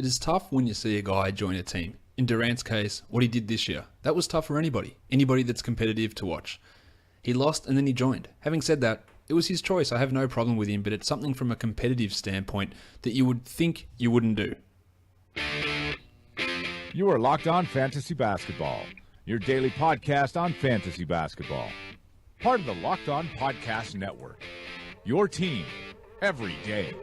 It is tough when you see a guy join a team. In Durant's case, what he did this year, that was tough for anybody that's competitive to watch. He lost and then he joined. Having said that, it was his choice. I have no problem with him, but it's something from a competitive standpoint that you would think you wouldn't do. You are Locked On Fantasy Basketball, your daily podcast on fantasy basketball. Part of the Locked On Podcast Network, your team every day.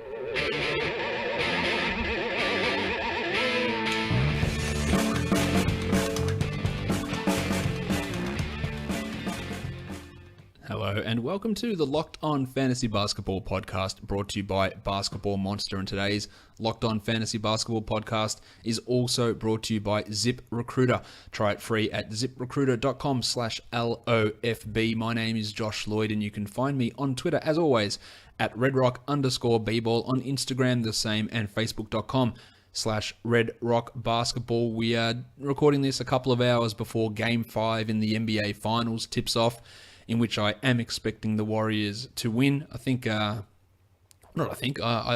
Hello and welcome to the Locked On Fantasy Basketball podcast brought to you by Basketball Monster. And today's Locked On Fantasy Basketball podcast is also brought to you by ZipRecruiter. Try it free at ziprecruiter.com/LOFB. My name is Josh Lloyd and you can find me on Twitter as always at redrock_bball, on Instagram the same, and facebook.com/redrockbasketball. We are recording this a couple of hours before Game 5 in the NBA Finals tips off, in which I am expecting the Warriors to win. I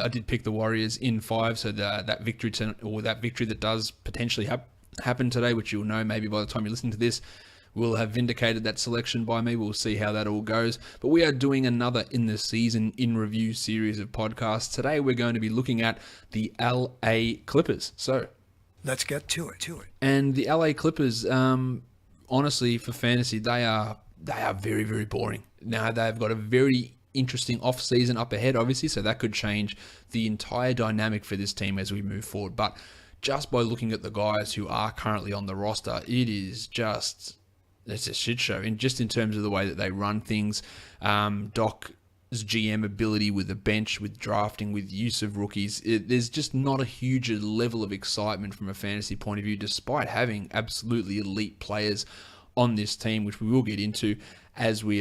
did pick the Warriors in 5, so that victory that does potentially happen today, which you'll know maybe by the time you're listening to this, will have vindicated that selection by me. We'll see how that all goes. But we are doing another in the season in review series of podcasts. Today we're going to be looking at the LA Clippers. So let's get to it. And the LA Clippers, honestly, for fantasy, they are very, very boring. Now, they've got a very interesting off-season up ahead, obviously, so that could change the entire dynamic for this team as we move forward. But just by looking at the guys who are currently on the roster, it's a shit show. And just in terms of the way that they run things, Doc's GM ability with the bench, with drafting, with use of rookies, there's just not a huge level of excitement from a fantasy point of view, despite having absolutely elite players on this team, which we will get into as we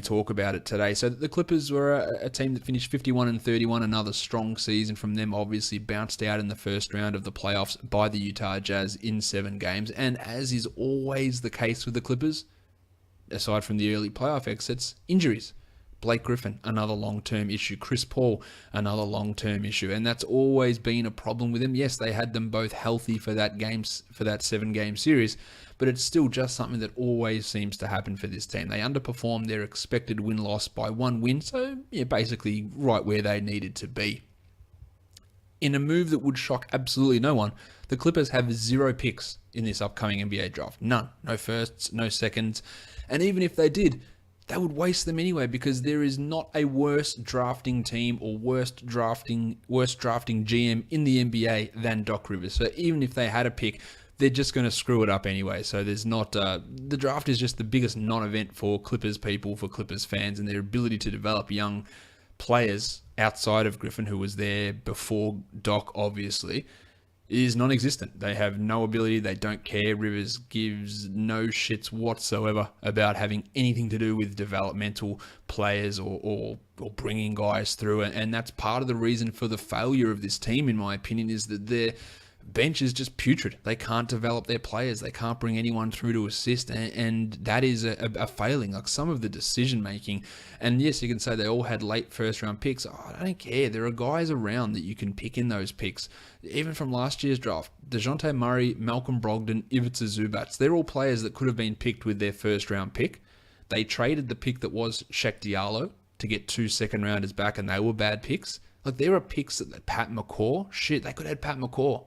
talk about it today. So the Clippers were a team that finished 51-31, another strong season from them, obviously bounced out in the first round of the playoffs by the Utah Jazz in 7 games. And as is always the case with the Clippers, aside from the early playoff exits, injuries. Blake Griffin, another long-term issue. Chris Paul, another long-term issue. And that's always been a problem with them. Yes, they had them both healthy for that 7-game series, but it's still just something that always seems to happen for this team. They underperformed their expected win-loss by 1 win, so basically right where they needed to be. In a move that would shock absolutely no one, the Clippers have 0 picks in this upcoming NBA draft. None. No firsts, no seconds. And even if they did, they would waste them anyway, because there is not a worse drafting team or worst drafting GM in the NBA than Doc Rivers. So even if they had a pick, they're just going to screw it up anyway. So there's not the draft is just the biggest non-event for Clippers people, for Clippers fans, and their ability to develop young players outside of Griffin, who was there before Doc, obviously, is non-existent. They have no ability. They don't care. Rivers gives no shits whatsoever about having anything to do with developmental players or bringing guys through. And that's part of the reason for the failure of this team, in my opinion, is that their bench is just putrid. They can't develop their players. They can't bring anyone through to assist. And that is a failing. Like some of the decision making. And yes, you can say they all had late first round picks. I don't care. There are guys around that you can pick in those picks. Even from last year's draft, DeJounte Murray, Malcolm Brogdon, Ivica Zubac, they're all players that could have been picked with their first round pick. They traded the pick that was Shaq Diallo to get 2 second rounders back, and they were bad picks. Like there are picks that Pat McCaw, they could have had Pat McCaw.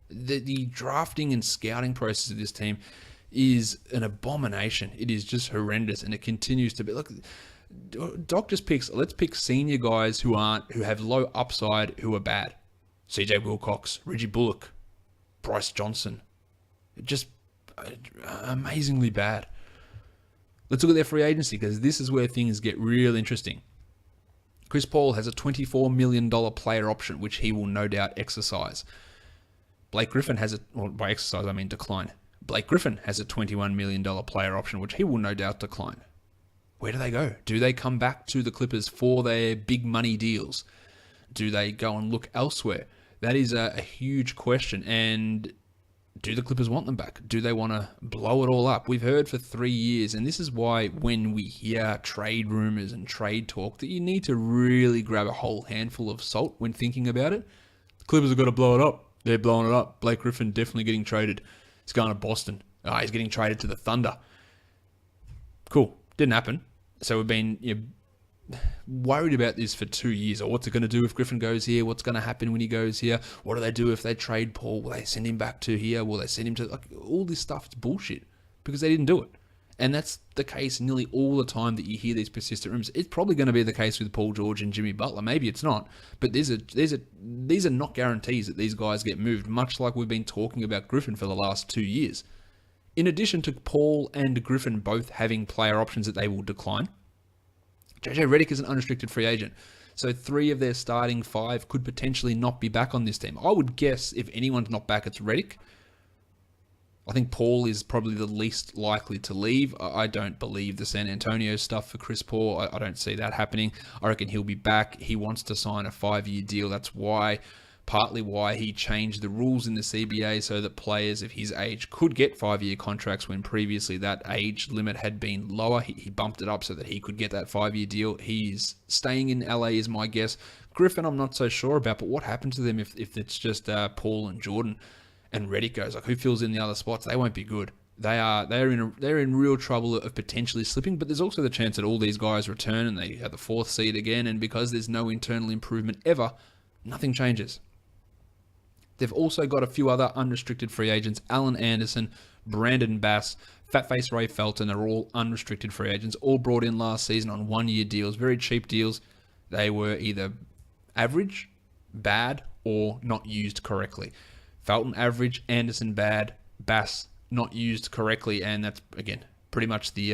The drafting and scouting process of this team is an abomination. It is just horrendous, and it continues to be. Look, Doc just picks. Let's pick senior guys who have low upside, who are bad. CJ Wilcox, Reggie Bullock, Bryce Johnson, just amazingly bad. Let's look at their free agency, because this is where things get real interesting. Chris Paul has a $24 million player option, which he will no doubt exercise. Blake Griffin has by exercise I mean decline. Blake Griffin has a $21 million player option, which he will no doubt decline. Where do they go? Do they come back to the Clippers for their big money deals? Do they go and look elsewhere? That is a huge question. And do the Clippers want them back? Do they want to blow it all up? We've heard for 3 years, and this is why when we hear trade rumors and trade talk, that you need to really grab a whole handful of salt when thinking about it. The Clippers have got to blow it up. they're blowing it up. Blake Griffin definitely getting traded. He's going to Boston. He's getting traded to the Thunder. Cool. Didn't happen. So we've been worried about this for 2 years. Or what's it going to do if Griffin goes here? What's going to happen when he goes here? What do they do if they trade Paul? Will they send him back to here? Will they send him to... all this stuff is bullshit because they didn't do it. And that's the case nearly all the time that you hear these persistent rumors. It's probably going to be the case with Paul George and Jimmy Butler. Maybe it's not. But these are not guarantees that these guys get moved, much like we've been talking about Griffin for the last 2 years. In addition to Paul and Griffin both having player options that they will decline, JJ Redick is an unrestricted free agent. So 3 of their starting 5 could potentially not be back on this team. I would guess if anyone's not back, it's Redick. I think Paul is probably the least likely to leave. I don't believe the San Antonio stuff for Chris Paul. I don't see that happening. I reckon he'll be back. He wants to sign a 5-year deal. That's partly why he changed the rules in the CBA so that players of his age could get 5-year contracts when previously that age limit had been lower. He bumped it up so that he could get that 5-year deal. He's staying in LA is my guess. Griffin, I'm not so sure about, but what happens to them if it's just Paul and Jordan and Redick goes? Like, who fills in the other spots? They won't be good. They're in real trouble of potentially slipping, but there's also the chance that all these guys return and they have the 4th seed again, and because there's no internal improvement ever, nothing changes. They've also got a few other unrestricted free agents. Alan Anderson, Brandon Bass, Fatface Ray Felton are all unrestricted free agents, all brought in last season on 1-year deals, very cheap deals. They were either average, bad, or not used correctly. Felton average, Anderson bad, Bass not used correctly, and that's, again, pretty much the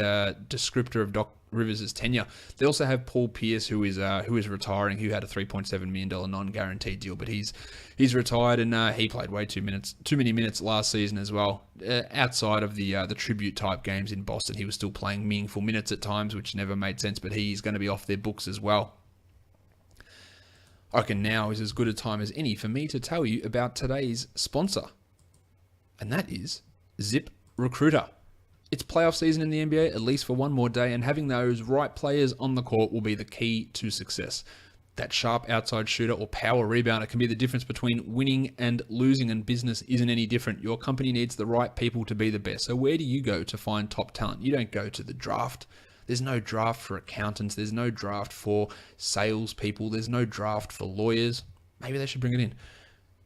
descriptor of Doc Rivers' tenure. They also have Paul Pierce, who is retiring, who had a $3.7 million non-guaranteed deal, but he's retired, and he played way too many minutes last season as well. Outside of the tribute type games in Boston, he was still playing meaningful minutes at times, which never made sense, but he's going to be off their books as well. I reckon now is as good a time as any for me to tell you about today's sponsor, and that is ZipRecruiter. It's playoff season in the NBA, at least for one more day, and having those right players on the court will be the key to success. That sharp outside shooter or power rebounder can be the difference between winning and losing, and business isn't any different. Your company needs the right people to be the best. So where do you go to find top talent? You don't go to the draft. There's no draft for accountants. There's no draft for salespeople. There's no draft for lawyers. Maybe they should bring it in.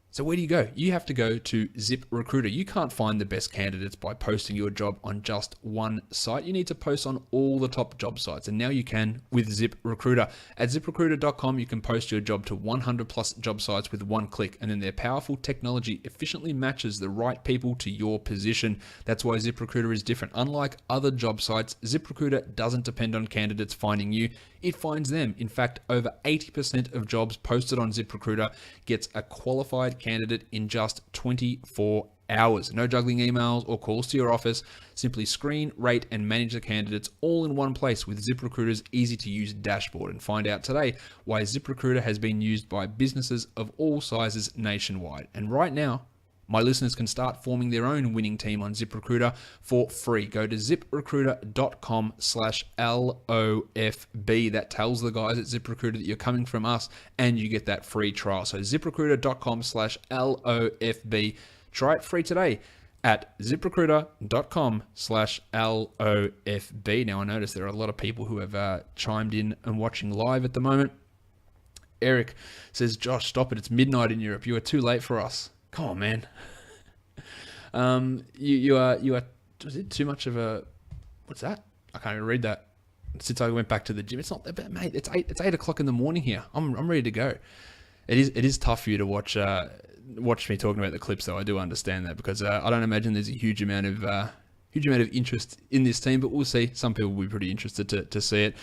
So where do you go? You have to go to ZipRecruiter. You can't find the best candidates by posting your job on just one site. You need to post on all the top job sites, and now you can with ZipRecruiter. At ZipRecruiter.com, you can post your job to 100 plus job sites with one click, and then their powerful technology efficiently matches the right people to your position. That's why ZipRecruiter is different. Unlike other job sites, ZipRecruiter doesn't depend on candidates finding you. It finds them. In fact, over 80% of jobs posted on ZipRecruiter gets a qualified candidate in just 24 hours. No juggling emails or calls to your office. Simply screen, rate, and manage the candidates all in one place with ZipRecruiter's easy-to-use dashboard. And find out today why ZipRecruiter has been used by businesses of all sizes nationwide. And right now, my listeners can start forming their own winning team on ZipRecruiter for free. Go to ziprecruiter.com/LOFB. That tells the guys at ZipRecruiter that you're coming from us, and you get that free trial. So ziprecruiter.com/LOFB. Try it free today at ziprecruiter.com/LOFB. Now, I notice there are a lot of people who have chimed in and watching live at the moment. Eric says, Josh, stop it. It's midnight in Europe. You are too late for us. Come on, man. You are. Was it too much of a? What's that? I can't even read that. Since I went back to the gym, it's not that bad, mate. It's 8 o'clock in the morning here. I'm ready to go. It is tough for you to watch me talking about the clips, though. I do understand that because I don't imagine there's a huge amount of interest in this team, but we'll see. Some people will be pretty interested to see it.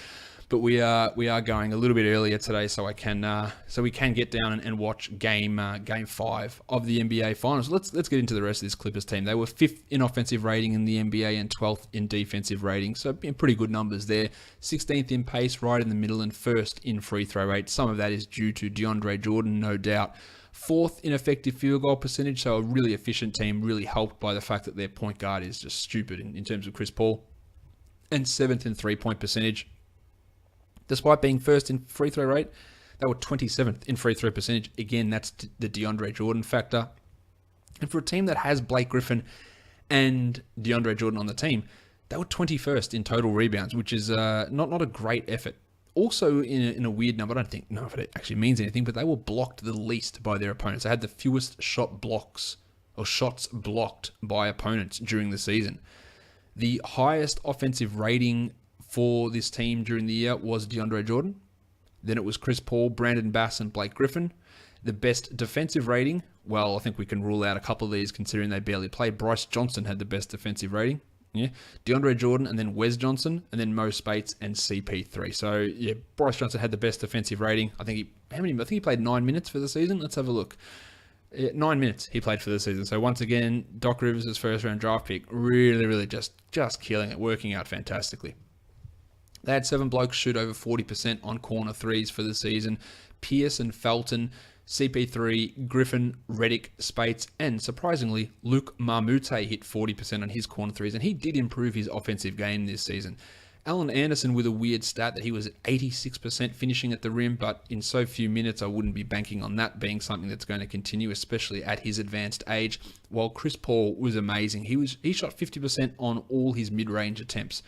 But we are going a little bit earlier today, so we can get down and watch game 5 of the NBA Finals. Let's get into the rest of this Clippers team. They were 5th in offensive rating in the NBA and 12th in defensive rating, so pretty good numbers there. 16th in pace, right in the middle, and 1st in free throw rate. Some of that is due to DeAndre Jordan, no doubt. 4th in effective field goal percentage, so a really efficient team, really helped by the fact that their point guard is just stupid in terms of Chris Paul. And 7th in three-point percentage. Despite being 1st in free throw rate, they were 27th in free throw percentage. Again, that's the DeAndre Jordan factor. And for a team that has Blake Griffin and DeAndre Jordan on the team, they were 21st in total rebounds, which is not a great effort. Also, in a weird number, I don't know if it actually means anything, but they were blocked the least by their opponents. They had the fewest shots blocked by opponents during the season. The highest offensive rating for this team during the year was DeAndre Jordan. Then it was Chris Paul, Brandon Bass, and Blake Griffin. The best defensive rating, well, I think we can rule out a couple of these considering they barely played. Bryce Johnson had the best defensive rating. Yeah, DeAndre Jordan, and then Wes Johnson, and then Mo Spates and CP3. So yeah, Bryce Johnson had the best defensive rating. I think he played 9 minutes for the season. Let's have a look. 9 minutes he played for the season. So once again, Doc Rivers' first round draft pick, really just killing it, working out fantastically. They had 7 blokes shoot over 40% on corner threes for the season. Pearson, Felton, CP3, Griffin, Redick, Spates, and surprisingly, Luke Marmute hit 40% on his corner threes, and he did improve his offensive game this season. Alan Anderson with a weird stat that he was at 86% finishing at the rim, but in so few minutes, I wouldn't be banking on that being something that's going to continue, especially at his advanced age. While Chris Paul was amazing. He shot 50% on all his mid-range attempts,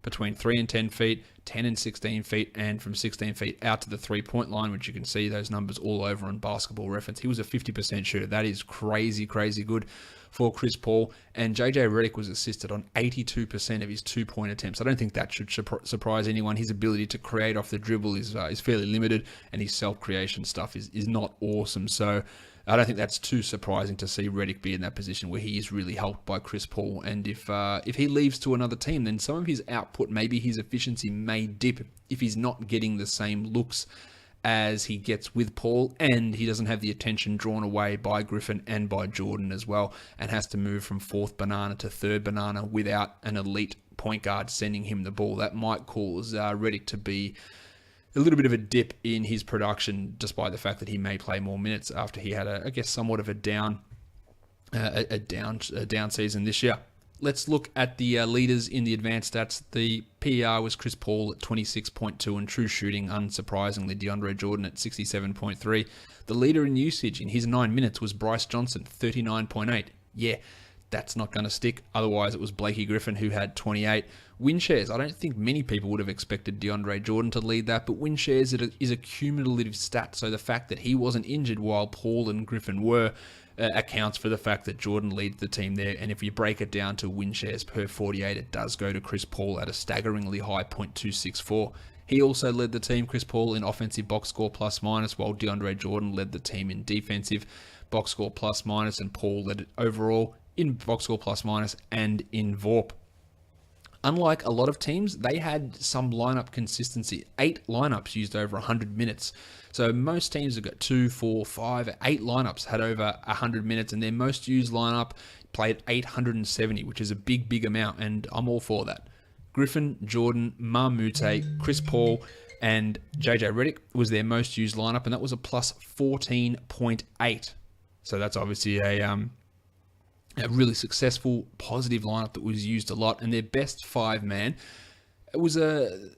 between 3 and 10 feet, 10 and 16 feet, and from 16 feet out to the three-point line, which you can see those numbers all over on Basketball Reference. He was a 50% shooter. That is crazy good for Chris Paul. And JJ Redick was assisted on 82% of his two-point attempts. I don't think that should surprise anyone. His ability to create off the dribble is fairly limited, and his self-creation stuff is not awesome. So I don't think that's too surprising to see Redick be in that position where he is really helped by Chris Paul. And if he leaves to another team, then some of his output, maybe his efficiency may dip if he's not getting the same looks as he gets with Paul, and he doesn't have the attention drawn away by Griffin and by Jordan as well, and has to move from fourth banana to third banana without an elite point guard sending him the ball. That might cause Redick to be a little bit of a dip in his production, despite the fact that he may play more minutes after he had somewhat of a down season this year. Let's look at the leaders in the advanced stats. The PER was Chris Paul at 26.2, and true shooting, unsurprisingly, DeAndre Jordan at 67.3. The leader in usage in his 9 minutes was Bryce Johnson, 39.8. Yeah, that's not going to stick. Otherwise, it was Blakey Griffin who had 28. Win shares, I don't think many people would have expected DeAndre Jordan to lead that, but win shares is a cumulative stat. So the fact that he wasn't injured while Paul and Griffin were accounts for the fact that Jordan leads the team there. And if you break it down to win shares per 48, it does go to Chris Paul at a staggeringly high 0.264. He also led the team, Chris Paul, in offensive box score plus minus, while DeAndre Jordan led the team in defensive box score plus minus, and Paul led it overall in box score plus minus and in VORP. Unlike a lot of teams, they had some lineup consistency. 8 lineups used over 100 minutes. So most teams have got 2, 4, 5, 8 lineups had over 100 minutes, and their most used lineup played 870, which is a big amount, and I'm all for that. Griffin, Jordan, Marmute, Chris Paul, and JJ Redick was their most used lineup, and that was a plus 14.8. So that's obviously a really successful, positive lineup that was used a lot. And their best 5-man, it was a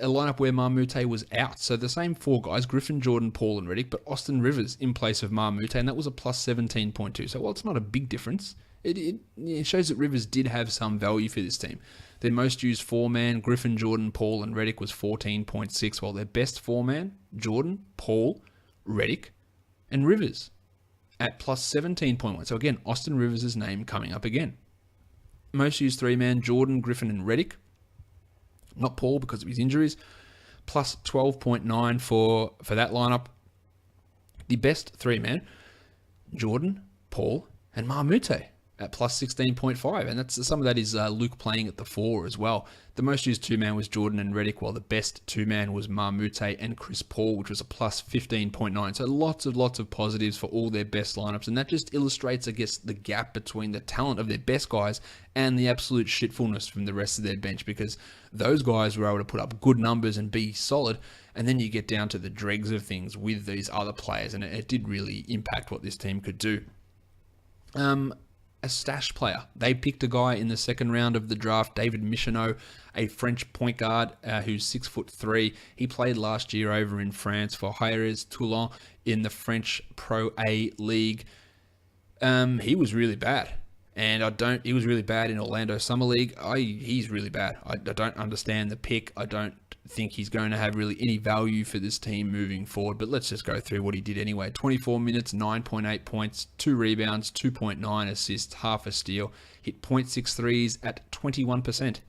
lineup where Marmute was out. So the same 4 guys, Griffin, Jordan, Paul, and Redick, but Austin Rivers in place of Marmute, and that was a plus 17.2. So while it's not a big difference, it shows that Rivers did have some value for this team. Their most used 4-man, Griffin, Jordan, Paul, and Redick, was 14.6, while their best 4-man, Jordan, Paul, Redick, and Rivers, at plus 17.1. So again, Austin Rivers' name coming up again. Most used 3-man, Jordan, Griffin, and Redick. Not Paul because of his injuries. Plus 12.9 for that lineup. The best 3-man, Jordan, Paul, and Marmute at plus 16.5. And some of that is Luke playing at the 4 as well. The most used 2-man was Jordan and Redick, while the best 2-man was Marmute and Chris Paul, which was a plus 15.9. So lots of positives for all their best lineups. And that just illustrates, I guess, the gap between the talent of their best guys and the absolute shitfulness from the rest of their bench, because those guys were able to put up good numbers and be solid. And then you get down to the dregs of things with these other players, and it did really impact what this team could do. a stash player. They picked a guy in the second round of the draft, David Michonneau, a French point guard who's 6'3". He played last year over in France for Hires Toulon in the French Pro A League. He was really bad. And he was really bad in Orlando Summer League. He's really bad. I don't understand the pick. I don't think he's going to have really any value for this team moving forward. But let's just go through what he did anyway. 24 minutes, 9.8 points, 2 rebounds, 2.9 assists, half a steal. Hit 0.6 threes at 21%.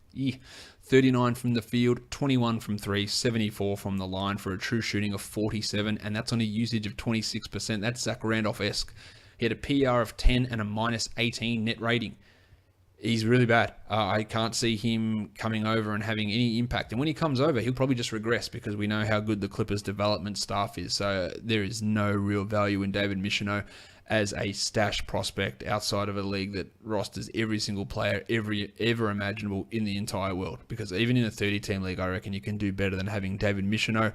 39 from the field, 21 from 3, 74 from the line for a true shooting of 47. And that's on a usage of 26%. That's Zach Randolph-esque. He had a PR of 10 and a minus 18 net rating. He's really bad. I can't see him coming over and having any impact. And when he comes over, he'll probably just regress because we know how good the Clippers development staff is. So there is no real value in David Michonneau as a stash prospect outside of a league that rosters every single player ever imaginable in the entire world. Because even in a 30-team league, I reckon you can do better than having David Michonneau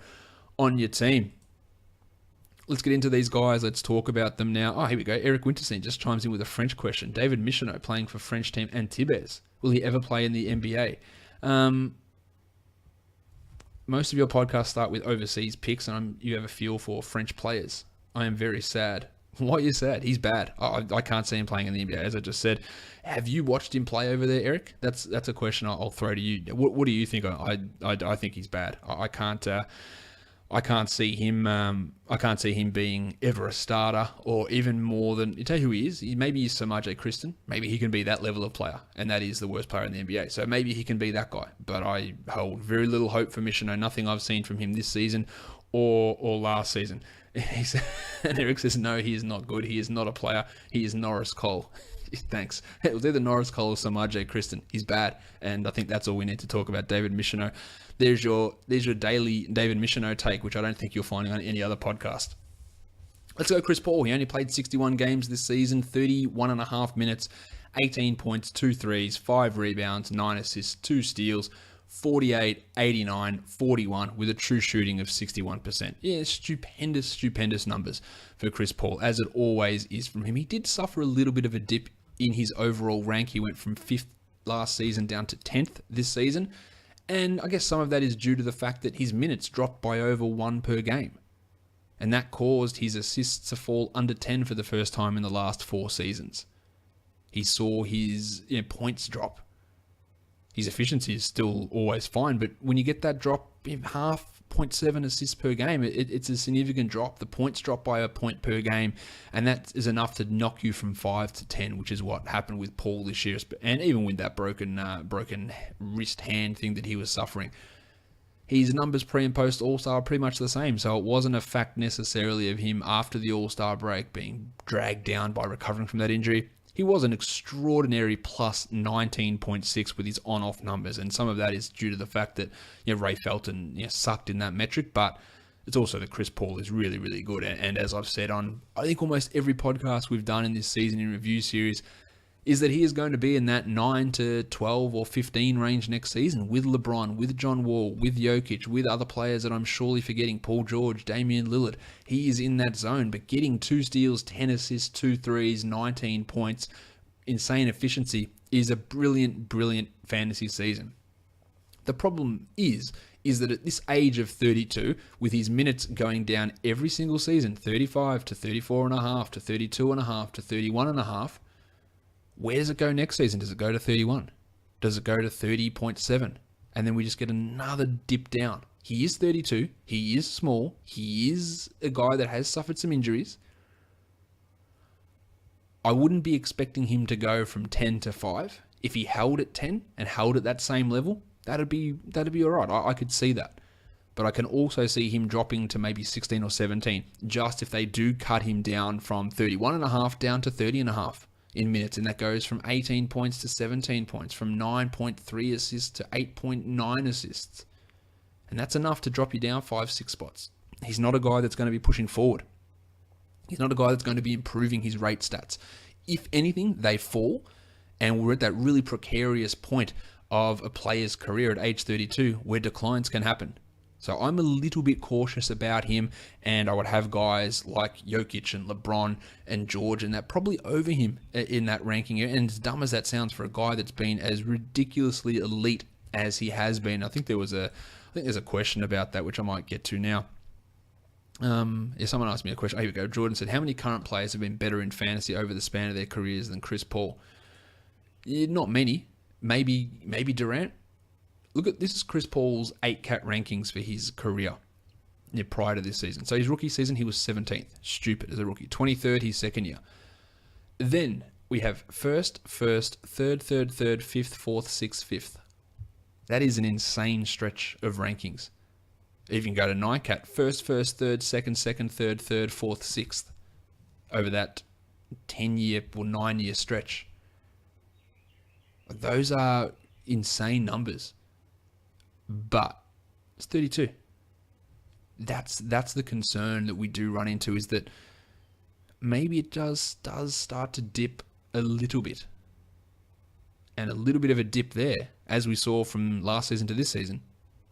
on your team. Let's get into these guys. Let's talk about them now. Oh, here we go. Eric Winterstein just chimes in with a French question. David Michonneau playing for French team Antibes. Will he ever play in the NBA? Most of your podcasts start with overseas picks, and you have a feel for French players. I am very sad. Why are you sad? He's bad. I can't see him playing in the NBA, as I just said. Have you watched him play over there, Eric? That's a question I'll throw to you. What do you think? I think he's bad. I can't see him. I can't see him being ever a starter, or even more than. You tell you who he is. Maybe he's Samaje Kristen. Maybe he can be that level of player, and that is the worst player in the NBA. So maybe he can be that guy. But I hold very little hope for Michonneau. Nothing I've seen from him this season or last season. And Eric says no, he is not good. He is not a player. He is Norris Cole. Thanks. It was either Norris Cole or Samaje Kristen. He's bad, and I think that's all we need to talk about David Michonneau. There's your daily David Michonneau take, which I don't think you're finding on any other podcast. Let's go Chris Paul. He only played 61 games this season, 31.5 minutes, 18 points, 2 threes, 5 rebounds, 9 assists, 2 steals, 48, 89, 41 with a true shooting of 61%. Yeah, stupendous numbers for Chris Paul, as it always is from him. He did suffer a little bit of a dip in his overall rank. He went from 5th last season down to 10th this season. And I guess some of that is due to the fact that his minutes dropped by over 1 per game. And that caused his assists to fall under 10 for the first time in the last 4 seasons. He saw his points drop. His efficiency is still always fine, but when you get that drop, 0.7 assists per game, it's a significant drop. The points drop by a point per game, and that is enough to knock you from 5 to 10, which is what happened with Paul this year, and even with that broken wrist hand thing that he was suffering. His numbers pre and post All-Star are pretty much the same, so it wasn't a fact necessarily of him after the All-Star break being dragged down by recovering from that injury. He was an extraordinary plus 19.6 with his on-off numbers, and some of that is due to the fact that Ray Felton sucked in that metric, but it's also that Chris Paul is really, really good. And as I've said on, I think, almost every podcast we've done in this season in review series, is that he is going to be in that 9 to 12 or 15 range next season with LeBron, with John Wall, with Jokic, with other players that I'm surely forgetting, Paul George, Damian Lillard. He is in that zone, but getting 2 steals, 10 assists, 2 threes, 19 points, insane efficiency is a brilliant, brilliant fantasy season. The problem is that at this age of 32, with his minutes going down every single season, 35 to 34.5 to 32.5 to 31.5, where does it go next season? Does it go to 31? Does it go to 30.7? And then we just get another dip down. He is 32. He is small. He is a guy that has suffered some injuries. I wouldn't be expecting him to go from 10 to 5. If he held at 10 and held at that same level, that'd be all right. I could see that. But I can also see him dropping to maybe 16 or 17, just if they do cut him down from 31.5 down to 30.5. in minutes, and that goes from 18 points to 17 points, from 9.3 assists to 8.9 assists. And that's enough to drop you down 5-6 spots. He's not a guy that's going to be pushing forward. He's not a guy that's going to be improving his rate stats. If anything, they fall, and we're at that really precarious point of a player's career at age 32 where declines can happen. So I'm a little bit cautious about him, and I would have guys like Jokic and LeBron and George and that probably over him in that ranking. And as dumb as that sounds for a guy that's been as ridiculously elite as he has been, I think there's a question about that, which I might get to now. If someone asked me a question, here we go. Jordan said, how many current players have been better in fantasy over the span of their careers than Chris Paul? Not many. Maybe Durant. Look at this is Chris Paul's 8-cat rankings for his career prior to this season. So his rookie season, he was 17th. Stupid as a rookie. 23rd, his second year. Then we have first, third, fifth, fourth, sixth, fifth. That is an insane stretch of rankings. If you can go to 9-cat, first, third, second, third, fourth, sixth. Over that 10-year or 9-year stretch. Those are insane numbers. But it's 32. That's the concern that we do run into, is that maybe it does start to dip a little bit. And a little bit of a dip there, as we saw from last season to this season,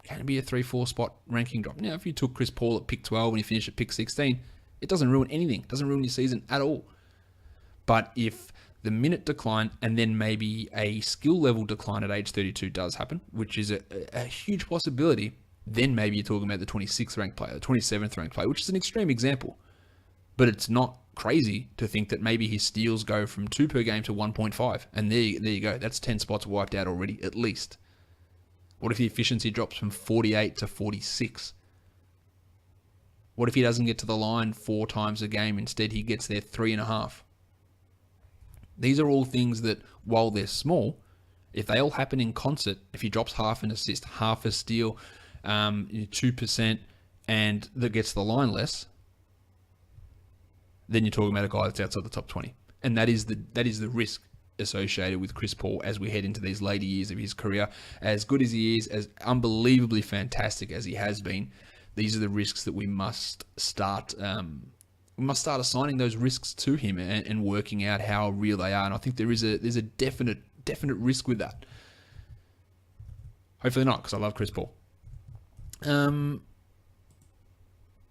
can be a 3-4 spot ranking drop. Now, if you took Chris Paul at pick 12 and you finish at pick 16, it doesn't ruin anything. It doesn't ruin your season at all. But if the minute decline and then maybe a skill level decline at age 32 does happen, which is a huge possibility, then maybe you're talking about the 26th ranked player, the 27th ranked player, which is an extreme example. But it's not crazy to think that maybe his steals go from 2 per game to 1.5. And there you go. That's 10 spots wiped out already, at least. What if the efficiency drops from 48 to 46? What if he doesn't get to the line 4 times a game? Instead, he gets there 3.5. These are all things that, while they're small, if they all happen in concert, if he drops half an assist, half a steal, 2%, and that gets the line less, then you're talking about a guy that's outside the top 20. And that is the risk associated with Chris Paul as we head into these later years of his career. As good as he is, as unbelievably fantastic as he has been, these are the risks that we must start assigning those risks to him and working out how real they are. And I think there's a definite risk with that. Hopefully not, because I love Chris Paul.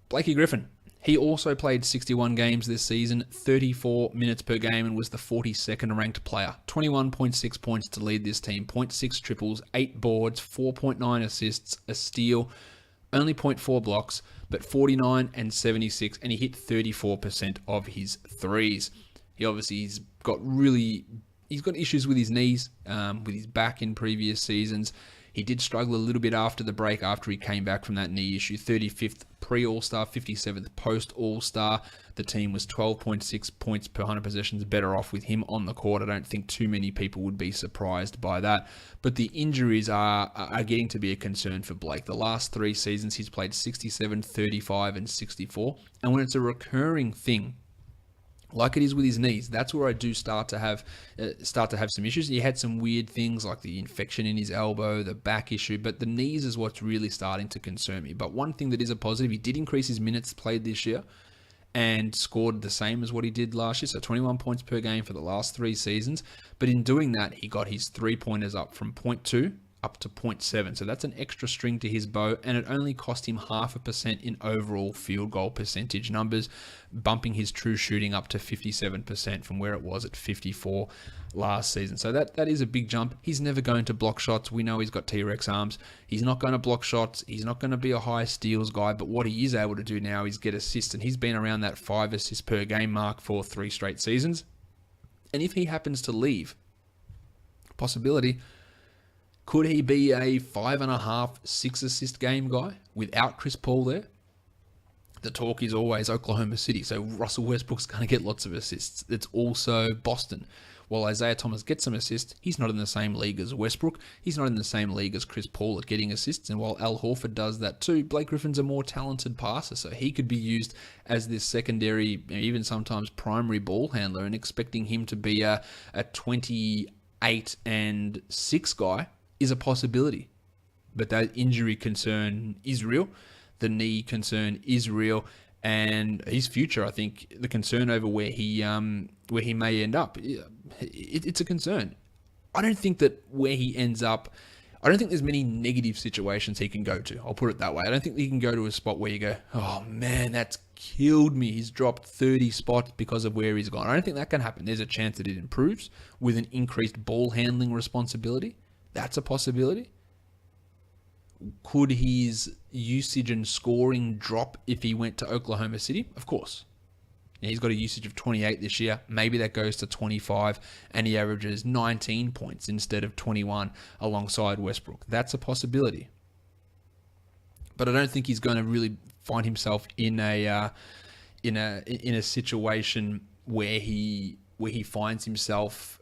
Blakey Griffin. He also played 61 games this season, 34 minutes per game, and was the 42nd ranked player. 21.6 points to lead this team, 0.6 triples, 8 boards, 4.9 assists, a steal, only 0.4 blocks, but 49 and 76, and he hit 34% of his threes. He's got issues with his knees, with his back in previous seasons. He did struggle a little bit after the break, after he came back from that knee issue. 35th pre-All-Star, 57th post-All-Star. The team was 12.6 points per 100 possessions better off with him on the court. I don't think too many people would be surprised by that. But the injuries are getting to be a concern for Blake. The last 3 seasons, he's played 67, 35, and 64. And when it's a recurring thing, like it is with his knees, that's where I do start to have some issues. He had some weird things like the infection in his elbow, the back issue, but the knees is what's really starting to concern me. But one thing that is a positive, he did increase his minutes played this year and scored the same as what he did last year, so 21 points per game for the last 3 seasons. But in doing that, he got his 3-pointers up from 0.2 up to 0.7. So that's an extra string to his bow, and it only cost him 0.5% in overall field goal percentage numbers, bumping his true shooting up to 57% from where it was at 54 last season. So that is a big jump. He's never going to block shots. We know he's got T-Rex arms. He's not going to block shots. He's not going to be a high steals guy, but what he is able to do now is get assists, and he's been around that 5 assists per game mark for 3 straight seasons. And if he happens to leave, possibility, could he be a 5.5, 6 assist game guy without Chris Paul there? The talk is always Oklahoma City, so Russell Westbrook's going to get lots of assists. It's also Boston. While Isaiah Thomas gets some assists, he's not in the same league as Westbrook. He's not in the same league as Chris Paul at getting assists. And while Al Horford does that too, Blake Griffin's a more talented passer, so he could be used as this secondary, even sometimes primary ball handler, and expecting him to be a 28 and 6 guy is a possibility. But that injury concern is real. The knee concern is real. And his future, I think, the concern over where he may end up, it's a concern. I don't think that where he ends up I don't think there's many negative situations he can go to. I'll put it that way. I don't think he can go to a spot where you go, oh man, that's killed me. He's dropped 30 spots because of where he's gone. I don't think that can happen. There's a chance that it improves with an increased ball handling responsibility. That's a possibility. Could his usage and scoring drop if he went to Oklahoma City? Of course. He's got a usage of 28 this year. Maybe that goes to 25 and he averages 19 points instead of 21 alongside Westbrook. That's a possibility. But I don't think he's going to really find himself in a situation where he finds himself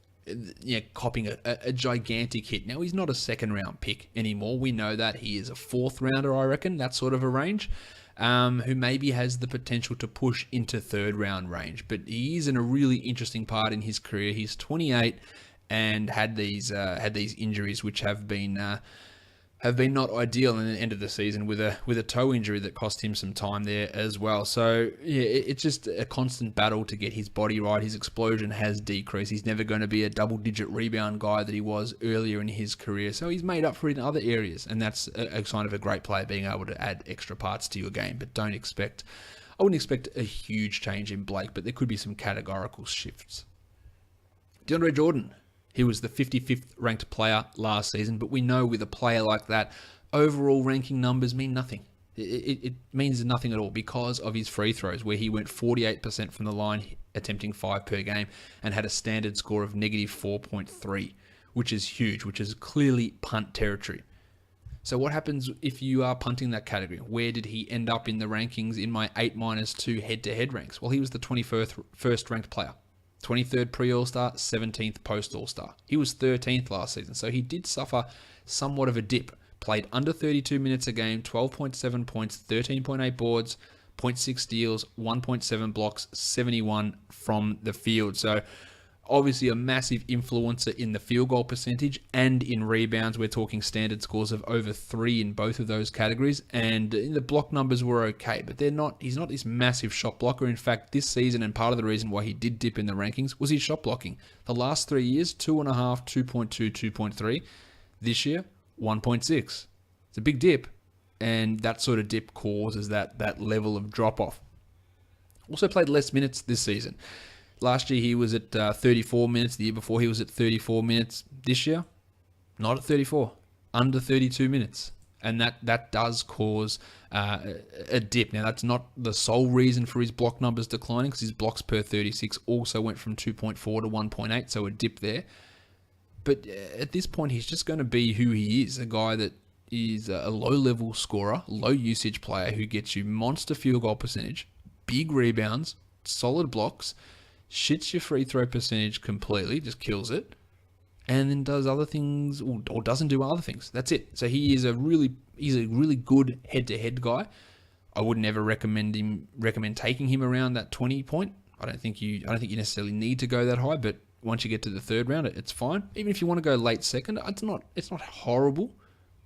copping a gigantic hit. Now, he's not a second round pick anymore. We know that. He is a fourth rounder, I reckon, that sort of a range. Who maybe has the potential to push into third round range. But he is in a really interesting part in his career. He's 28 and had these injuries which have been not ideal in the end of the season with a toe injury that cost him some time there as well. So yeah, it's just a constant battle to get his body right. His explosion has decreased. He's never going to be a double-digit rebound guy that he was earlier in his career. So he's made up for it in other areas, and that's a sign of a great player being able to add extra parts to your game. But I wouldn't expect a huge change in Blake, but there could be some categorical shifts. DeAndre Jordan. He was the 55th ranked player last season, but we know with a player like that, overall ranking numbers mean nothing. It means nothing at all because of his free throws, where he went 48% from the line, attempting 5 per game, and had a standard score of negative 4.3, which is huge, which is clearly punt territory. So what happens if you are punting that category? Where did he end up in the rankings in my 8-2 head-to-head ranks? Well, he was the 21st ranked player. 23rd pre-All-Star, 17th post-All-Star. He was 13th last season, so he did suffer somewhat of a dip. Played under 32 minutes a game, 12.7 points, 13.8 boards, 0.6 steals, 1.7 blocks, 71 from the field. So obviously a massive influencer in the field goal percentage and in rebounds. We're talking standard scores of over 3 in both of those categories. And the block numbers were okay, but he's not this massive shot blocker. In fact, this season, and part of the reason why he did dip in the rankings, was his shot blocking. The last 3 years, 2.5, 2.2, 2.3. This year, 1.6. It's a big dip, and that sort of dip causes that level of drop-off. Also played less minutes this season. Last year, he was at 34 minutes. The year before, he was at 34 minutes. This year, not at 34, under 32 minutes. And that does cause a dip. Now, that's not the sole reason for his block numbers declining, because his blocks per 36 also went from 2.4 to 1.8, so a dip there. But at this point, he's just going to be who he is, a guy that is a low-level scorer, low-usage player who gets you monster field goal percentage, big rebounds, solid blocks, shits your free throw percentage completely, just kills it, and then does other things or doesn't do other things. That's it. So he's a really good head-to-head guy. I would never recommend taking him around that 20 point. I don't think you necessarily need to go that high, but once you get to the third round, it's fine. Even if you want to go late second, it's not horrible,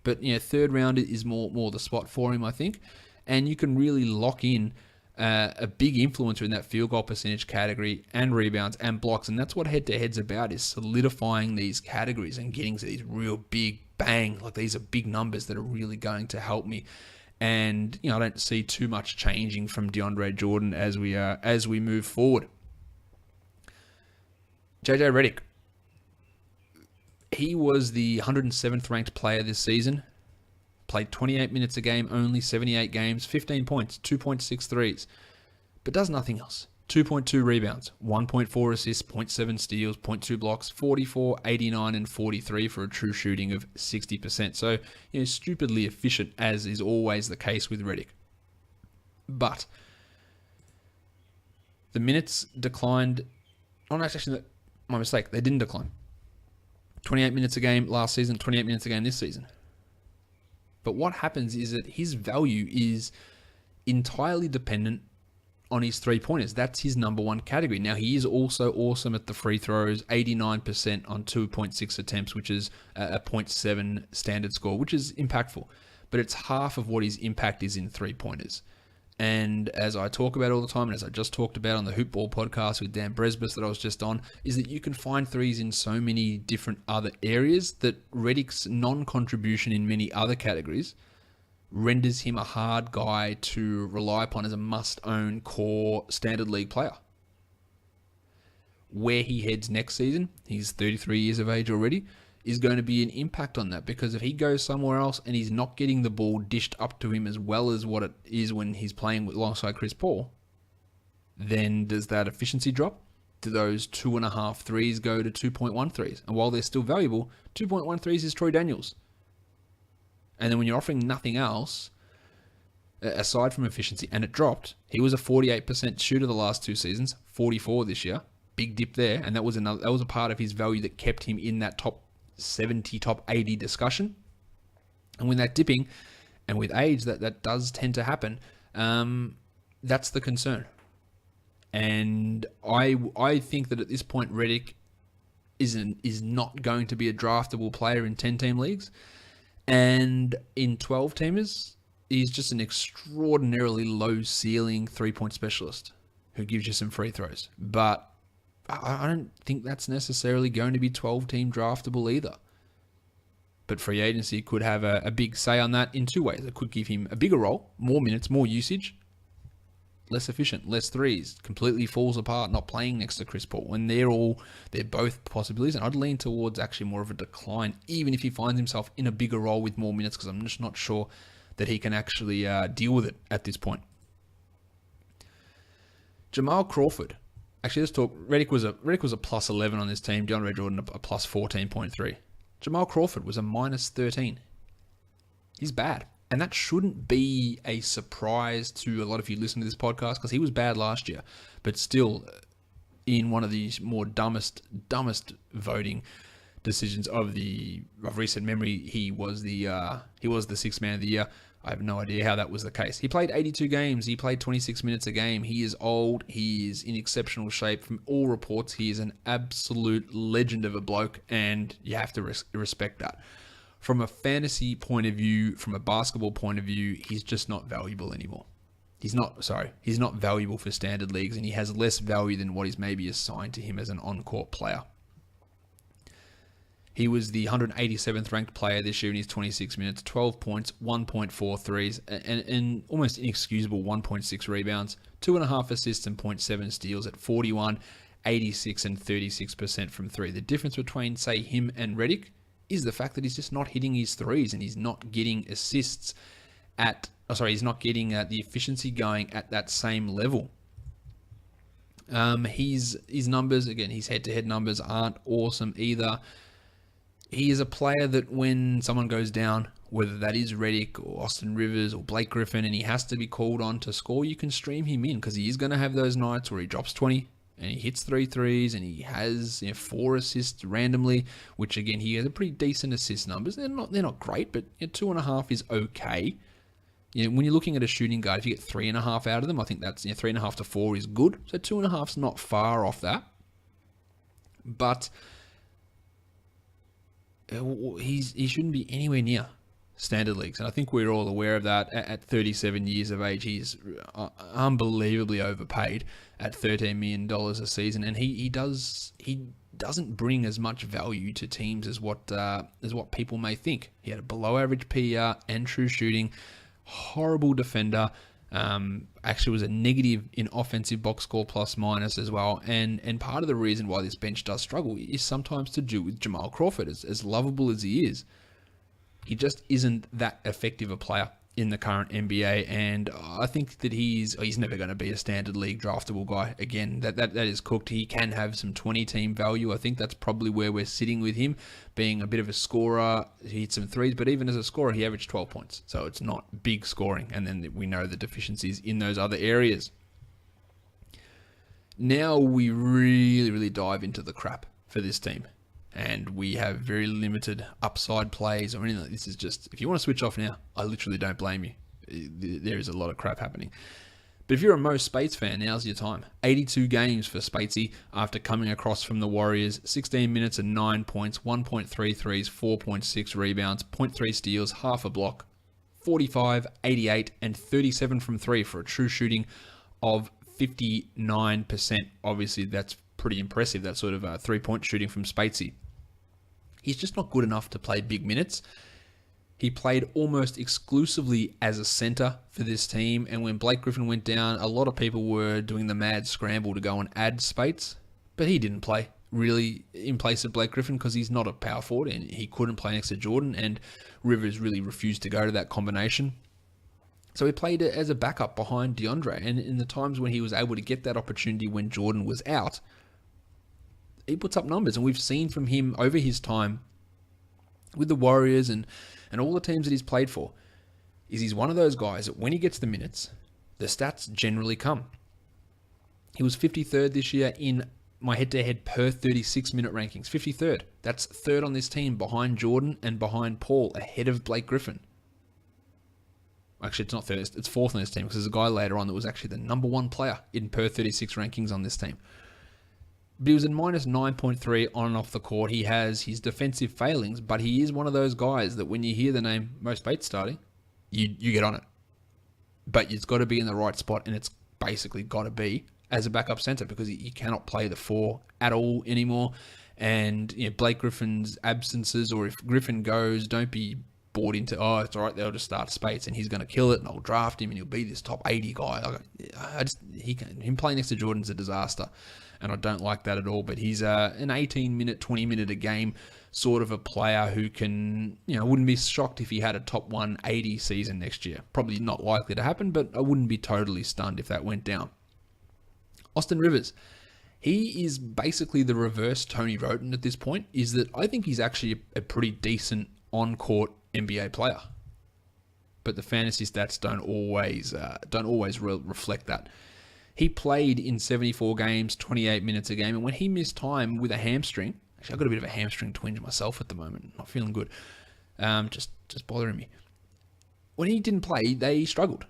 but third round is more the spot for him, I think, and you can really lock in a big influencer in that field goal percentage category and rebounds and blocks. And that's what head-to-head's about, is solidifying these categories and getting to these real big bang. Like, these are big numbers that are really going to help me. And, I don't see too much changing from DeAndre Jordan as we move forward. JJ Redick. He was the 107th ranked player this season. Played 28 minutes a game, only 78 games, 15 points, 2.6 threes, but does nothing else. 2.2 rebounds, 1.4 assists, 0.7 steals, 0.2 blocks, 44, 89, and 43 for a true shooting of 60%. So, stupidly efficient, as is always the case with Redick. But the minutes declined. Oh, no, actually, my mistake. They didn't decline. 28 minutes a game last season, 28 minutes a game this season. But what happens is that his value is entirely dependent on his three-pointers. That's his number one category. Now, he is also awesome at the free throws, 89% on 2.6 attempts, which is a 0.7 standard score, which is impactful. But it's half of what his impact is in three-pointers. And as I talk about all the time, and as I just talked about on the Hoopball podcast with Dan Bresbus that I was just on, is that you can find threes in so many different other areas that Redick's non-contribution in many other categories renders him a hard guy to rely upon as a must-own core standard league player. Where he heads next season, he's 33 years of age already, is going to be an impact on that, because if he goes somewhere else and he's not getting the ball dished up to him as well as what it is when he's playing alongside Chris Paul, then does that efficiency drop? Do those 2.5 threes go to 2.1 threes? And while they're still valuable, 2.1 threes is Troy Daniels. And then when you're offering nothing else, aside from efficiency, and it dropped, he was a 48% shooter the last 2 seasons, 44 this year, big dip there, and that was a part of his value that kept him in that top 70, top 80 discussion. And when that dipping, and with age, that does tend to happen, that's the concern. And I think that at this point, Redick is not going to be a draftable player in 10-team leagues. And in 12-teamers, he's just an extraordinarily low-ceiling three-point specialist who gives you some free throws. But I don't think that's necessarily going to be 12-team draftable either. But free agency could have a big say on that in 2 ways. It could give him a bigger role, more minutes, more usage, less efficient, less threes, completely falls apart, not playing next to Chris Paul. And they're both possibilities. And I'd lean towards actually more of a decline, even if he finds himself in a bigger role with more minutes, because I'm just not sure that he can actually deal with it at this point. Jamal Crawford. Actually, let's talk. Redick was a plus 11 on this team. DeAndre Jordan a plus 14.3. Jamal Crawford was a minus 13. He's bad. And that shouldn't be a surprise to a lot of you listening to this podcast, because he was bad last year. But still, in one of these more dumbest voting decisions of recent memory, he was the 6th man of the year. I have no idea how that was the case. He played 82 games. He played 26 minutes a game. He is old. He is in exceptional shape. From all reports, he is an absolute legend of a bloke, and you have to respect that. From a fantasy point of view, from a basketball point of view, he's just not valuable anymore. He's not valuable for standard leagues, and he has less value than what is maybe assigned to him as an on-court player. He was the 187th ranked player this year in his 26 minutes, 12 points, 1.4 threes, and almost inexcusable 1.6 rebounds, 2.5 assists and 0.7 steals at 41, 86 and 36% from 3. The difference between, say, him and Redick is the fact that he's just not hitting his threes, and he's not getting assists he's not getting the efficiency going at that same level. His numbers, again, his head-to-head numbers aren't awesome either. He is a player that when someone goes down, whether that is Redick or Austin Rivers or Blake Griffin, and he has to be called on to score, you can stream him in, because he is going to have those nights where he drops 20 and he hits 3 threes and he has 4 assists randomly, which again, he has a pretty decent assist numbers. They're not great, but 2.5 is okay. When you're looking at a shooting guard, if you get 3.5 out of them, I think that's 3.5 to 4 is good. So 2.5 is not far off that. But he shouldn't be anywhere near standard leagues, and I think we're all aware of that. At 37 years of age, he's unbelievably overpaid at $13 million a season, and he doesn't bring as much value to teams as what people may think. He had a below average PER and true shooting, horrible defender. Actually was a negative in offensive box score plus minus as well. And part of the reason why this bench does struggle is sometimes to do with Jamal Crawford. As lovable as he is, he just isn't that effective a player in the current NBA. And I think that he's never going to be a standard league draftable guy. Again, that is cooked. He can have some 20-team value. I think that's probably where we're sitting with him, being a bit of a scorer. He hit some threes, but even as a scorer, he averaged 12 points. So it's not big scoring. And then we know the deficiencies in those other areas. Now we really, really dive into the crap for this team. And we have very limited upside plays or anything. This is just, if you want to switch off now, I literally don't blame you. There is a lot of crap happening. But if you're a Mo Spates fan, now's your time. 82 games for Spatesy after coming across from the Warriors. 16 minutes and 9 points, 1.3 threes, 4.6 rebounds, 0.3 steals, half a block, 45, 88, and 37 from 3 for a true shooting of 59%. Obviously, that's pretty impressive, that sort of three-point shooting from Spatesy. He's just not good enough to play big minutes. He played almost exclusively as a center for this team, and when Blake Griffin went down, a lot of people were doing the mad scramble to go and add Spates, but he didn't play really in place of Blake Griffin because he's not a power forward and he couldn't play next to Jordan, and Rivers really refused to go to that combination. So he played as a backup behind DeAndre, and in the times when he was able to get that opportunity when Jordan was out, he puts up numbers, and we've seen from him over his time with the Warriors and all the teams that he's played for, is he's one of those guys that when he gets the minutes, the stats generally come. He was 53rd this year in my head-to-head per 36-minute rankings. 53rd. That's third on this team behind Jordan and behind Paul, ahead of Blake Griffin. Actually, it's not third. It's fourth on this team because there's a guy later on that was actually the number one player in per 36 rankings on this team. But he was at minus 9.3 on and off the court. He has his defensive failings, but he is one of those guys that when you hear the name Mo Spates starting, you get on it. But it's got to be in the right spot, and it's basically got to be as a backup center because you cannot play the 4 at all anymore. And Blake Griffin's absences, or if Griffin goes, don't be bought into, oh, it's all right, they'll just start Spates and he's going to kill it and I'll draft him and he'll be this top 80 guy. Him playing next to Jordan's a disaster, and I don't like that at all. But he's an 18-minute, 20-minute a game sort of a player who can, wouldn't be shocked if he had a top 180 season next year. Probably not likely to happen, but I wouldn't be totally stunned if that went down. Austin Rivers. He is basically the reverse Tony Roten at this point, is that I think he's actually a pretty decent on-court NBA player. But the fantasy stats don't always reflect that. He played in 74 games, 28 minutes a game, and when he missed time with a hamstring, actually I've got a bit of a hamstring twinge myself at the moment, not feeling good, just bothering me. When he didn't play, they struggled.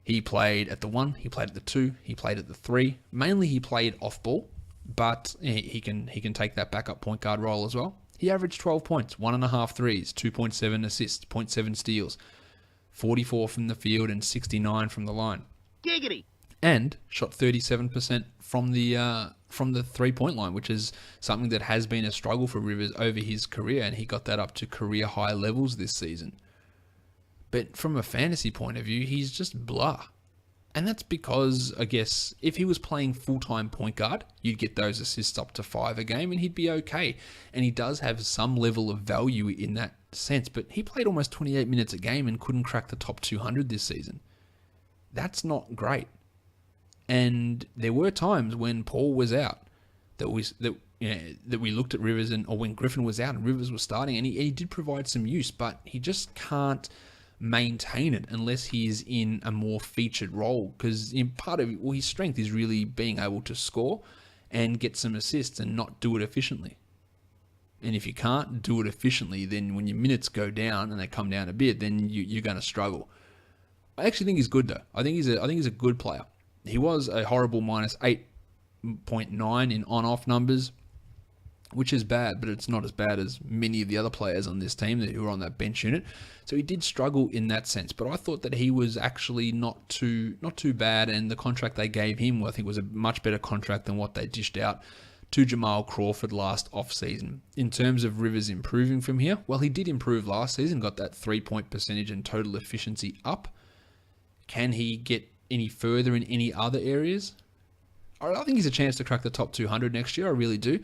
He played at the 1, he played at the 2, he played at the 3. Mainly he played off ball, but he can take that backup point guard role as well. He averaged 12 points, 1.5 threes, 2.7 assists, 0.7 steals, 44 from the field and 69 from the line. Giggity! And shot 37% from the 3-point line, which is something that has been a struggle for Rivers over his career, and he got that up to career high levels this season. But from a fantasy point of view, he's just blah. And that's because, I guess, if he was playing full-time point guard, you'd get those assists up to 5 a game and he'd be okay. And he does have some level of value in that sense, but he played almost 28 minutes a game and couldn't crack the top 200 this season. That's not great. And there were times when Paul was out that we looked at Rivers, or when Griffin was out and Rivers was starting, and he did provide some use, but he just can't maintain it unless he is in a more featured role, because part of his strength is really being able to score and get some assists and not do it efficiently. And if you can't do it efficiently, then when your minutes go down and they come down a bit, then you're going to struggle. I actually think he's good though. I think he's a good player. He was a horrible minus 8.9 in on-off numbers, which is bad, but it's not as bad as many of the other players on this team who are on that bench unit. So he did struggle in that sense, but I thought that he was actually not too bad, and the contract they gave him, I think, was a much better contract than what they dished out to Jamal Crawford last offseason. In terms of Rivers improving from here, well, he did improve last season, got that 3-point percentage and total efficiency up. Can he get any further in any other areas? I think he's a chance to crack the top 200 next year, I really do.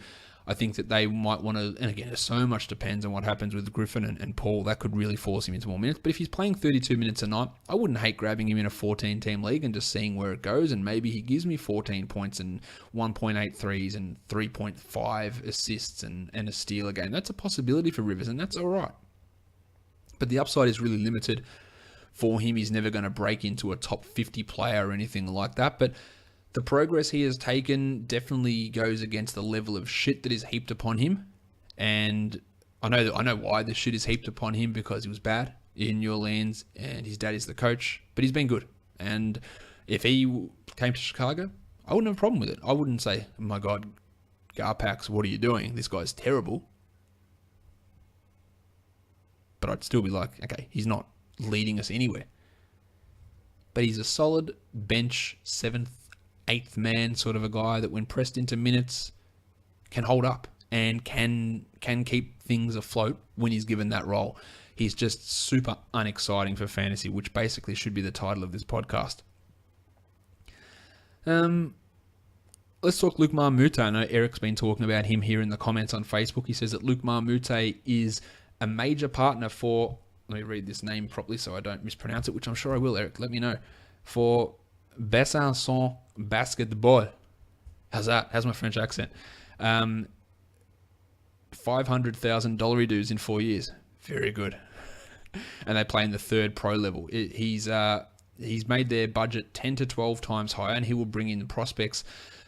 I think that they might want to, and again, so much depends on what happens with Griffin and Paul. That could really force him into more minutes. But if he's playing 32 minutes a night, I wouldn't hate grabbing him in a 14-team league and just seeing where it goes. And maybe he gives me 14 points and 1.8 threes and 3.5 assists and a steal a game. That's a possibility for Rivers, and that's all right. But the upside is really limited for him. He's never going to break into a top 50 player or anything like that. But the progress he has taken definitely goes against the level of shit that is heaped upon him. And I know why the shit is heaped upon him, because he was bad in New Orleans and his dad is the coach, but he's been good. And if he came to Chicago, I wouldn't have a problem with it. I wouldn't say, oh my God, Garpax, what are you doing? This guy's terrible. But I'd still be like, okay, he's not leading us anywhere. But he's a solid bench, 7th, 8th man sort of a guy that when pressed into minutes can hold up and can keep things afloat when he's given that role. He's just super unexciting for fantasy, which basically should be the title of this podcast. Let's talk Luke Marmute. I know Eric's been talking about him here in the comments on Facebook. He says that Luke Marmute is a major partner for, let me read this name properly so I don't mispronounce it, which I'm sure I will, Eric. Let me know. For Besançon Basketball. How's that? How's my French accent? $500,000 dues in 4 years. Very good. And they play in the 3rd pro level. He's made their budget 10 to 12 times higher, and he will bring in the prospects,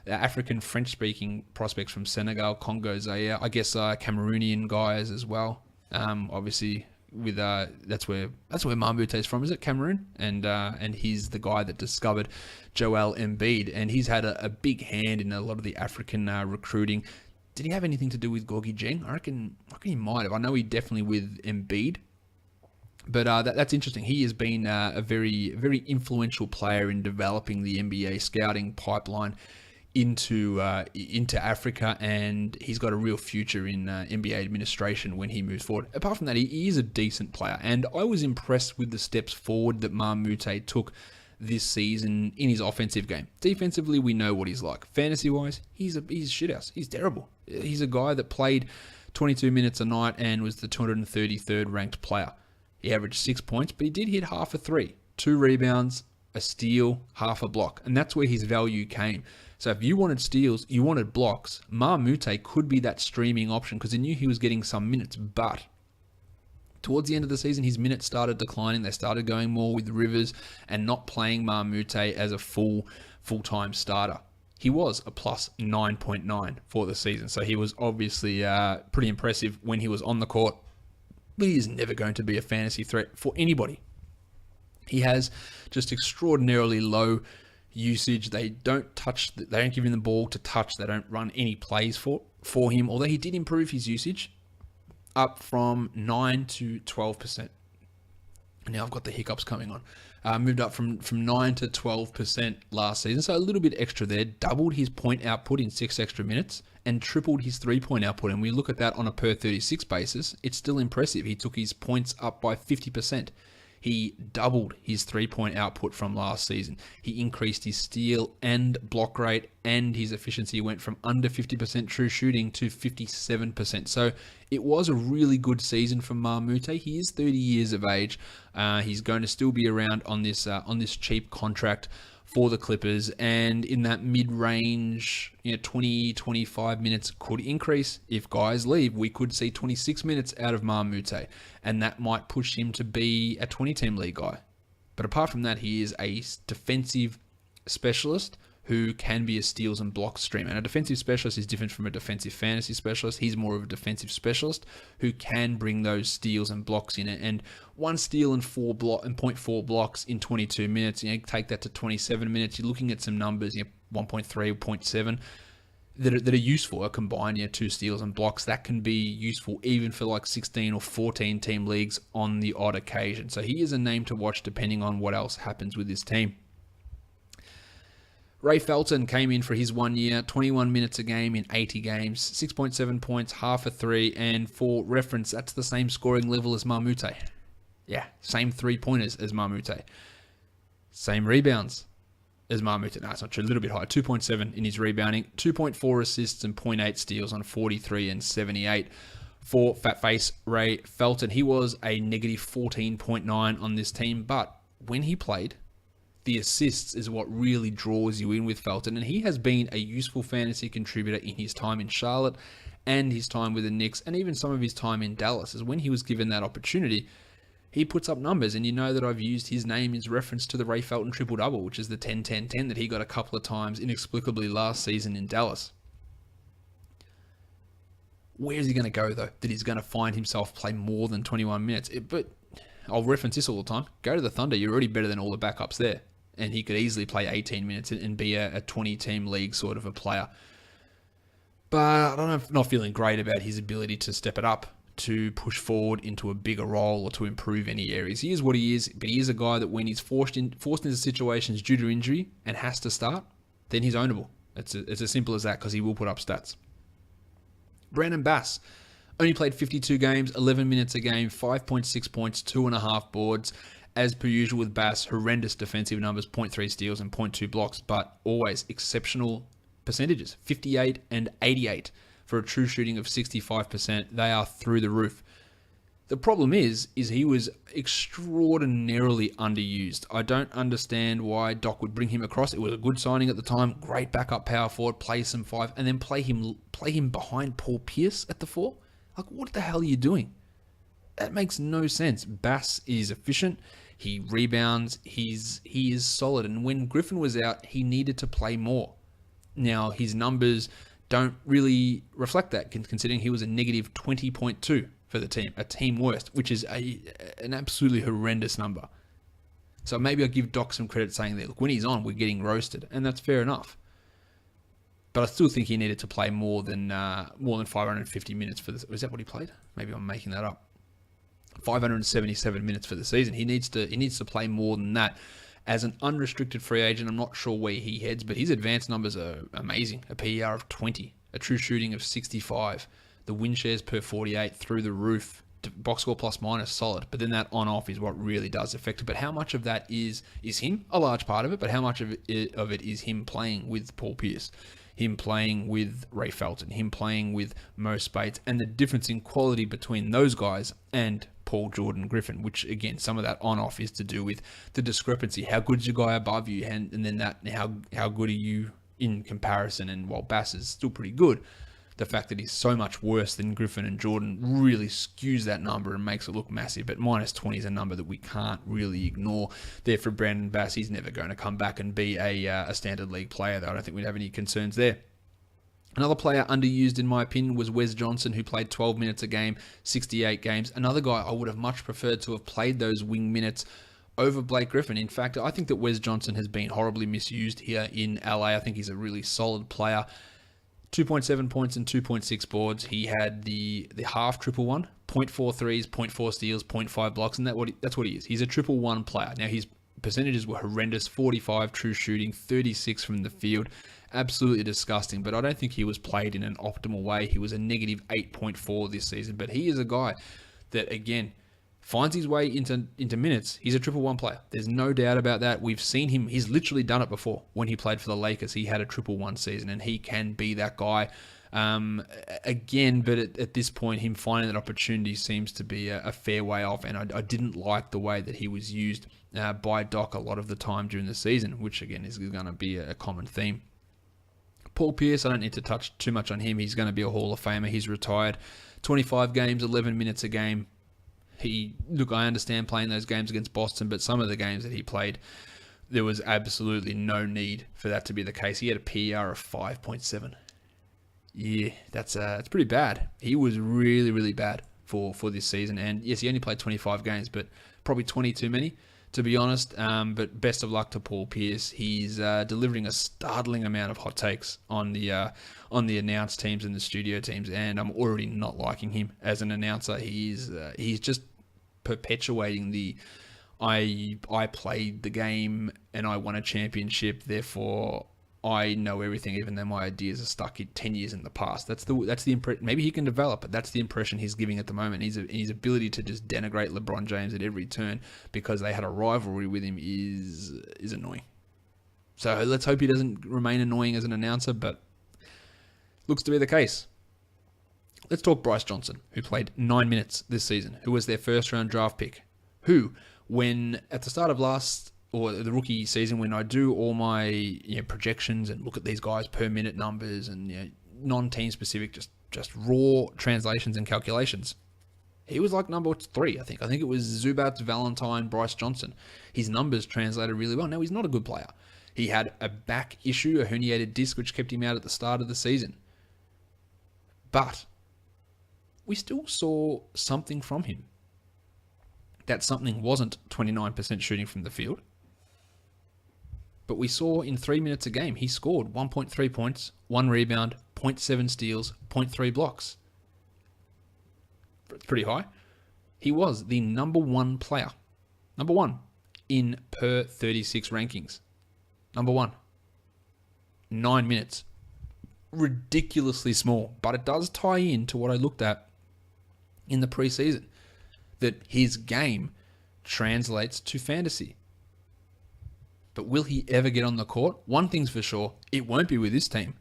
African French-speaking prospects from Senegal, Congo, Zaire, I guess Cameroonian guys as well. Obviously, with that's where Marmute is from, is it Cameroon? And he's the guy that discovered Joel Embiid, and he's had a big hand in a lot of the African recruiting. Did he have anything to do with Gorgie Jeng? I reckon he might have. I know he definitely with Embiid. But that's interesting. He has been a very, very influential player in developing the NBA scouting pipeline into Africa, and he's got a real future in NBA administration when he moves forward. Apart from that, he is a decent player, and I was impressed with the steps forward that Marmute took this season in his offensive game. Defensively, we know what he's like. Fantasy-wise, he's shithouse. He's terrible. He's a guy that played 22 minutes a night and was the 233rd ranked player. He averaged 6 points, but he did hit half a three, 2 rebounds, a steal, half a block, and that's where his value came. So if you wanted steals, you wanted blocks, Marmute could be that streaming option because he knew he was getting some minutes, but towards the end of the season, his minutes started declining. They started going more with Rivers and not playing Marmute as a full-time starter. He was a plus 9.9 for the season, so he was obviously pretty impressive when he was on the court, but he is never going to be a fantasy threat for anybody. He has just extraordinarily low usage. They don't give him the ball to touch. They don't run any plays for him, although he did improve his usage up from 9 to 12%. Now I've got the hiccups coming on. Moved up from 9 to 12% last season, so a little bit extra there. Doubled his point output in 6 extra minutes and tripled his 3-point output. And we look at that on a per 36 basis, it's still impressive. He took his points up by 50%. He doubled his 3-point output from last season. He increased his steal and block rate, and his efficiency went from under 50% true shooting to 57%. So it was a really good season for Marmute. He is 30 years of age. He's going to still be around on this cheap contract for the Clippers, and in that mid-range, 20-25 minutes could increase. If guys leave, we could see 26 minutes out of Marmute, and that might push him to be a 20-team league guy. But apart from that, he is a defensive specialist who can be a steals and blocks streamer. And a defensive specialist is different from a defensive fantasy specialist. He's more of a defensive specialist who can bring those steals and blocks in it. And 1 steal and 0.4 blocks in 22 minutes, take that to 27 minutes. You're looking at some numbers, 1.3, 0.7 that are useful. Combined, 2 steals and blocks. That can be useful even for like 16 or 14 team leagues on the odd occasion. So he is a name to watch depending on what else happens with his team. Ray Felton came in for his 1 year, 21 minutes a game in 80 games, 6.7 points, half a three, and for reference, that's the same scoring level as Marmute. Yeah, same 3-pointers as Marmute. Same rebounds as Marmute. No, it's not true, a little bit higher. 2.7 in his rebounding, 2.4 assists and 0.8 steals on 43 and 78 for Fat Face Ray Felton. He was a negative 14.9 on this team, but when he played, the assists is what really draws you in with Felton, and he has been a useful fantasy contributor in his time in Charlotte and his time with the Knicks, and even some of his time in Dallas. As when he was given that opportunity, he puts up numbers, and you know that I've used his name as reference to the Ray Felton triple-double, which is the 10-10-10 that he got a couple of times inexplicably last season in Dallas. Where is he going to go, though, that he's going to find himself play more than 21 minutes? But I'll reference this all the time. Go to the Thunder. You're already better than all the backups there. And he could easily play 18 minutes and be a 20-team league sort of a player. But I don't know, not feeling great about his ability to step it up to push forward into a bigger role or to improve any areas. He is what he is, but he is a guy that when he's forced into situations due to injury and has to start, then he's ownable. It's as simple as that, because he will put up stats. Brandon Bass only played 52 games, 11 minutes a game, 5.6 points, 2.5 boards. As per usual with Bass, horrendous defensive numbers, 0.3 steals and 0.2 blocks, but always exceptional percentages, 58 and 88 for a true shooting of 65%. They are through the roof. The problem is he was extraordinarily underused. I don't understand why Doc would bring him across. It was a good signing at the time, great backup power forward, play some 5, and then play him behind Paul Pierce at the 4. Like, what the hell are you doing? That makes no sense. Bass is efficient. He rebounds. He is solid. And when Griffin was out, he needed to play more. Now, his numbers don't really reflect that, considering he was a negative 20.2 for the team, a team worst, which is an absolutely horrendous number. So maybe I'll give Doc some credit saying that, look, when he's on, we're getting roasted, and that's fair enough. But I still think he needed to play more than 550 minutes for this. Was that what he played? Maybe I'm making that up. 577 minutes for the season. He needs to play more than that. As an unrestricted free agent, I'm not sure where he heads, but his advanced numbers are amazing. A PER of 20, a true shooting of 65, the win shares per 48 through the roof, box score plus minus solid. But then that on-off is what really does affect it. But how much of that is him? A large part of it, but how much of it is him playing with Paul Pierce? Him playing with Ray Felton, him playing with Mo Spates, and the difference in quality between those guys and Paul Jordan Griffin, which again, some of that on-off is to do with the discrepancy. How good's your guy above you, and then that how good are you in comparison? And while Bass is still pretty good, the fact that he's so much worse than Griffin and Jordan really skews that number and makes it look massive. But minus 20 is a number that we can't really ignore. There for Brandon Bass, he's never going to come back and be a standard league player, though. I don't think we'd have any concerns there. Another player underused, in my opinion, was Wes Johnson, who played 12 minutes a game, 68 games. Another guy I would have much preferred to have played those wing minutes over Blake Griffin. In fact, I think that Wes Johnson has been horribly misused here in LA. I think he's a really solid player. 2.7 points and 2.6 boards. He had the half triple one, 0.4 threes, 0.4 steals, 0.5 blocks, and that's what he is. He's a triple one player. Now, his percentages were horrendous, 45 true shooting, 36 from the field. Absolutely disgusting, but I don't think he was played in an optimal way. He was a negative 8.4 this season, but he is a guy that, again, finds his way into minutes. He's a triple one player. There's no doubt about that. We've seen him. He's literally done it before. When he played for the Lakers, he had a triple one season, and he can be that guy again. But at this point, him finding that opportunity seems to be a fair way off, and I didn't like the way that he was used by Doc a lot of the time during the season, which, again, is going to be a common theme. Paul Pierce, I don't need to touch too much on him. He's going to be a Hall of Famer. He's retired. 25 games, 11 minutes a game. I understand playing those games against Boston, but some of the games that he played, there was absolutely no need for that to be the case. He had a PER of 5.7. Yeah, that's pretty bad. He was really, really bad for this season. And yes, he only played 25 games, but probably 20 too many, to be honest. But best of luck to Paul Pierce. He's delivering a startling amount of hot takes on the announced teams and the studio teams, and I'm already not liking him as an announcer. He's just perpetuating the I played the game and I won a championship, therefore I know everything, even though my ideas are stuck 10 years in the past. That's the impression. Maybe he can develop, but that's the impression he's giving at the moment. His ability to just denigrate LeBron James at every turn because they had a rivalry with him is annoying. So let's hope he doesn't remain annoying as an announcer, but looks to be the case. Let's talk Bryce Johnson, who played 9 minutes this season, who was their first-round draft pick, who, when at the start of the rookie season, when I do all my projections and look at these guys per minute numbers and non-team specific, just raw translations and calculations, he was like number 3, I think. I think it was Zubats, Valentine, Bryce Johnson. His numbers translated really well. Now, he's not a good player. He had a back issue, a herniated disc, which kept him out at the start of the season. But we still saw something from him. That something wasn't 29% shooting from the field. But we saw in 3 minutes a game, he scored 1.3 points, 1 rebound, 0.7 steals, 0.3 blocks. It's pretty high. He was the number one player. Number one in per 36 rankings. Number one. 9 minutes. Ridiculously small. But it does tie in to what I looked at in the preseason. That his game translates to fantasy. But will he ever get on the court? One thing's for sure, it won't be with this team.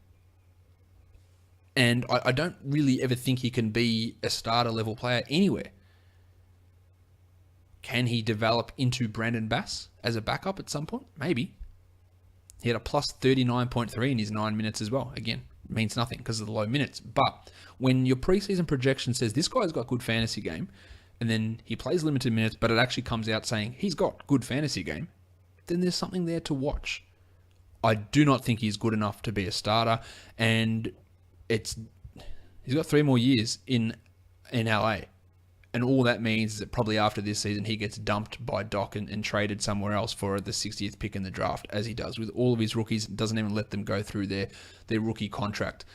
And I don't really ever think he can be a starter level player anywhere. Can he develop into Brandon Bass as a backup at some point? Maybe. He had a plus 39.3 in his 9 minutes as well. Again, means nothing because of the low minutes. But when your preseason projection says this guy's got good fantasy game, and then he plays limited minutes, but it actually comes out saying he's got good fantasy game, then there's something there to watch. I do not think he's good enough to be a starter, and he's got 3 more years in LA. And all that means is that probably after this season, he gets dumped by Doc and traded somewhere else for the 60th pick in the draft, as he does with all of his rookies. Doesn't even let them go through their rookie contract.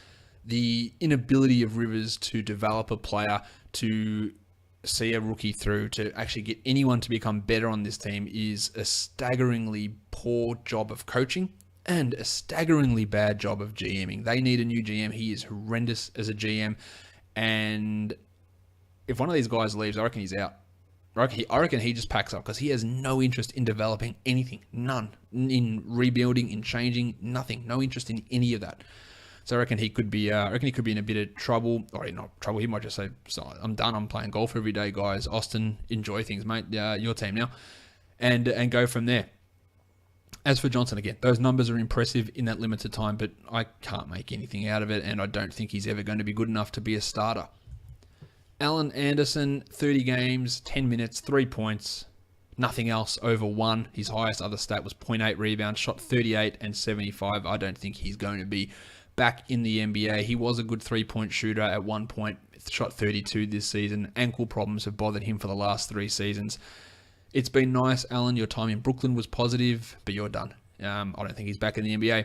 The inability of Rivers to develop a player, to see a rookie through, to actually get anyone to become better on this team is a staggeringly poor job of coaching and a staggeringly bad job of GMing. They need a new GM. He is horrendous as a GM. And if one of these guys leaves, I reckon he's out. I reckon he just packs up because he has no interest in developing anything. None. In rebuilding, in changing, nothing. No interest in any of that. So I reckon he could be. In a bit of trouble, or not trouble. He might just say, "So I'm done. I'm playing golf every day, guys. Austin, enjoy things, mate. Your team now," and go from there. As for Johnson, again, those numbers are impressive in that limited time, but I can't make anything out of it, and I don't think he's ever going to be good enough to be a starter. Alan Anderson, 30 games, 10 minutes, 3 points, nothing else over 1. His highest other stat was 0.8 rebounds, shot 38 and 75. I don't think he's going to be back in the NBA. He was a good 3-point shooter at one point, shot 32 this season. Ankle problems have bothered him for the last 3 seasons. It's been nice, Alan. Your time in Brooklyn was positive, but you're done. I don't think he's back in the NBA.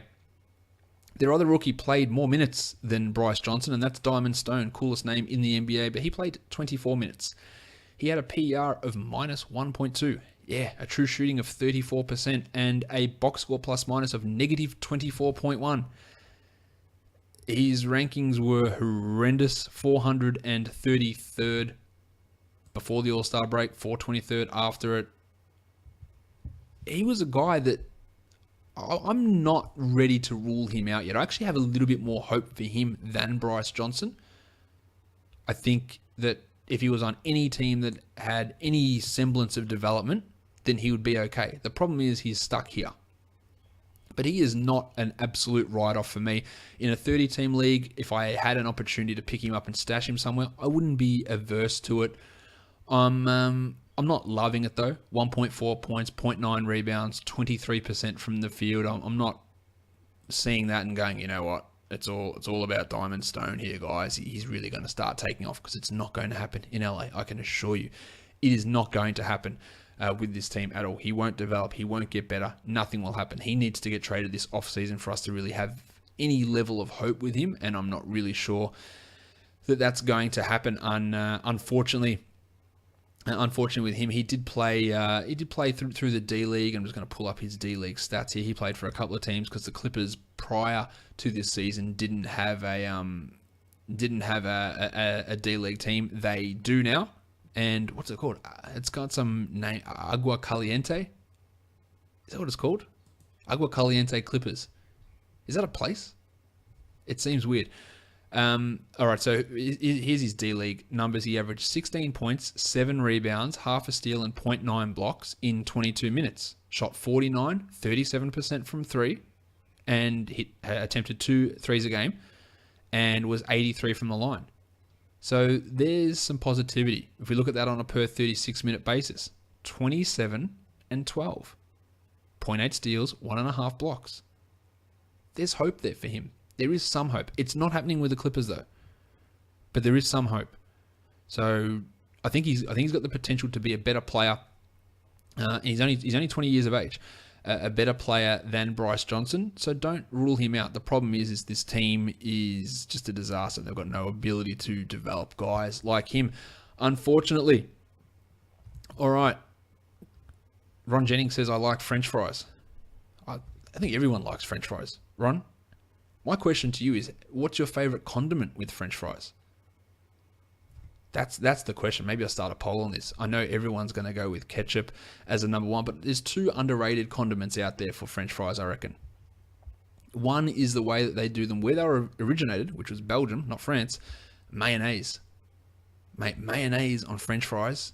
Their other rookie played more minutes than Bryce Johnson, and that's Diamond Stone, coolest name in the NBA, but he played 24 minutes. He had a PER of minus 1.2. Yeah, a true shooting of 34% and a box score plus minus of negative 24.1. His rankings were horrendous, 433rd before the All-Star break, 423rd after it. He was a guy that I'm not ready to rule him out yet. I actually have a little bit more hope for him than Bryce Johnson. I think that if he was on any team that had any semblance of development, then he would be okay. The problem is he's stuck here. But he is not an absolute write-off for me. In a 30-team league, if I had an opportunity to pick him up and stash him somewhere, I wouldn't be averse to it. I'm not loving it though. 1.4 points, 0.9 rebounds, 23% from the field. I'm not seeing that and going, you know what? It's all about Diamond Stone here, guys. He's really going to start taking off, because it's not going to happen in LA. I can assure you, it is not going to happen with this team at all. He won't develop. He won't get better. Nothing will happen. He needs to get traded this offseason for us to really have any level of hope with him, and I'm not really sure that that's going to happen. Unfortunately with him, he did play through the D League. I'm just going to pull up his D League stats here. He played for a couple of teams because the Clippers prior to this season didn't have a D League team. They do now. And what's it called? It's got some name, Agua Caliente. Is that what it's called? Agua Caliente Clippers. Is that a place? It seems weird. All right, so here's his D-League numbers. He averaged 16 points, 7 rebounds, half a steal, and 0.9 blocks in 22 minutes. Shot 49, 37% from 3, and attempted 2 threes a game, and was 83 from the line. So there's some positivity. If we look at that on a per 36-minute basis, 27 and 12. 0.8 steals, 1.5 blocks. There's hope there for him. There is some hope. It's not happening with the Clippers though, but there is some hope. So I think he's got the potential to be a better player. He's only 20 years of age, a better player than Bryce Johnson. So don't rule him out. The problem is this team is just a disaster. They've got no ability to develop guys like him. unfortunately. All right. Ron Jennings says, I like French fries. I think everyone likes French fries. Ron, my question to you is, what's your favorite condiment with French fries? That's the question. Maybe I'll start a poll on this. I know everyone's going to go with ketchup as a number one, but there's two underrated condiments out there for French fries, I reckon. One is the way that they do them where they were originated, which was Belgium, not France. Mayonnaise. Mate, mayonnaise on French fries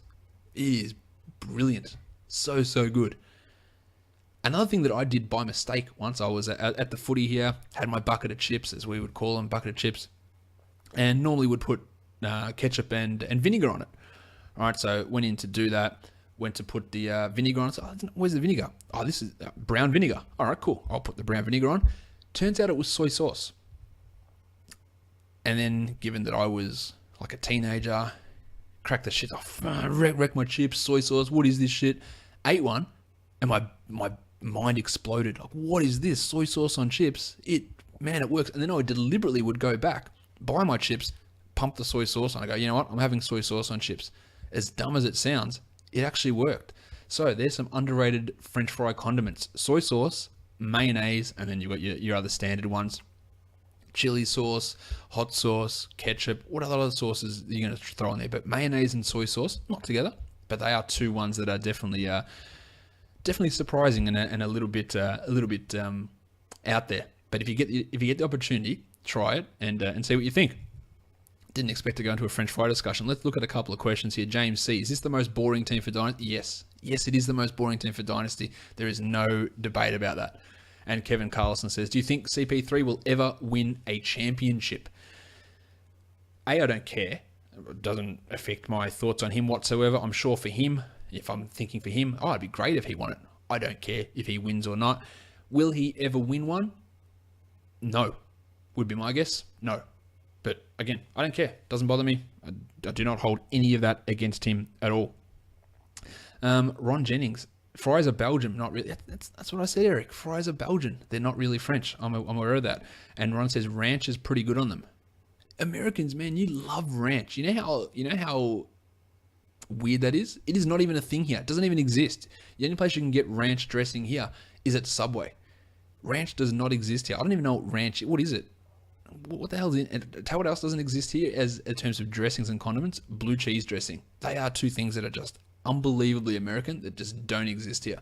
is brilliant. So good. Another thing that I did by mistake once, I was at the footy here, had my bucket of chips, as we would call them, bucket of chips, and normally would put ketchup and vinegar on it. All right, so went in to do that, went to put the vinegar on. So, where's the vinegar? Oh, this is brown vinegar. All right, cool. I'll put the brown vinegar on. Turns out it was soy sauce. And then, given that I was like a teenager, cracked the shit off, wrecked my chips, soy sauce, what is this shit? Ate one, and my mind exploded. Like, what is this? Soy sauce on chips? It works. And then I deliberately would go back, buy my chips, pump the soy sauce on. I go, you know what? I'm having soy sauce on chips. As dumb as it sounds, it actually worked. So there's some underrated French fry condiments. Soy sauce, mayonnaise, and then you've got your other standard ones. Chili sauce, hot sauce, ketchup. What other sauces you're going to throw in there? But mayonnaise and soy sauce, not together, but they are two ones that are definitely surprising and a little bit out there. But if you get the opportunity, try it and see what you think. Didn't expect to go into a French fry discussion. Let's look at a couple of questions here. James C. Is this the most boring team for Dynasty? Yes. Yes, it is the most boring team for Dynasty. There is no debate about that. And Kevin Carlson says, do you think CP3 will ever win a championship? I don't care. It doesn't affect my thoughts on him whatsoever. I'm sure for him, if I'm thinking for him, it'd be great if he won it. I don't care if he wins or not. Will he ever win one? No. Would be my guess. No. But again, I don't care. Doesn't bother me. I do not hold any of that against him at all. Ron Jennings. Fries are Belgian, not really. That's what I said, Eric. Fries are Belgian. They're not really French. I'm aware of that. And Ron says ranch is pretty good on them. Americans, man, you love ranch. You know how weird that is? It is not even a thing here. It doesn't even exist. The only place you can get ranch dressing here is at Subway. Ranch does not exist here. I don't even know what ranch is. What is it? What the hell is it? Tell what else doesn't exist here as in terms of dressings and condiments? Blue cheese dressing. They are two things that are just unbelievably American that just don't exist here.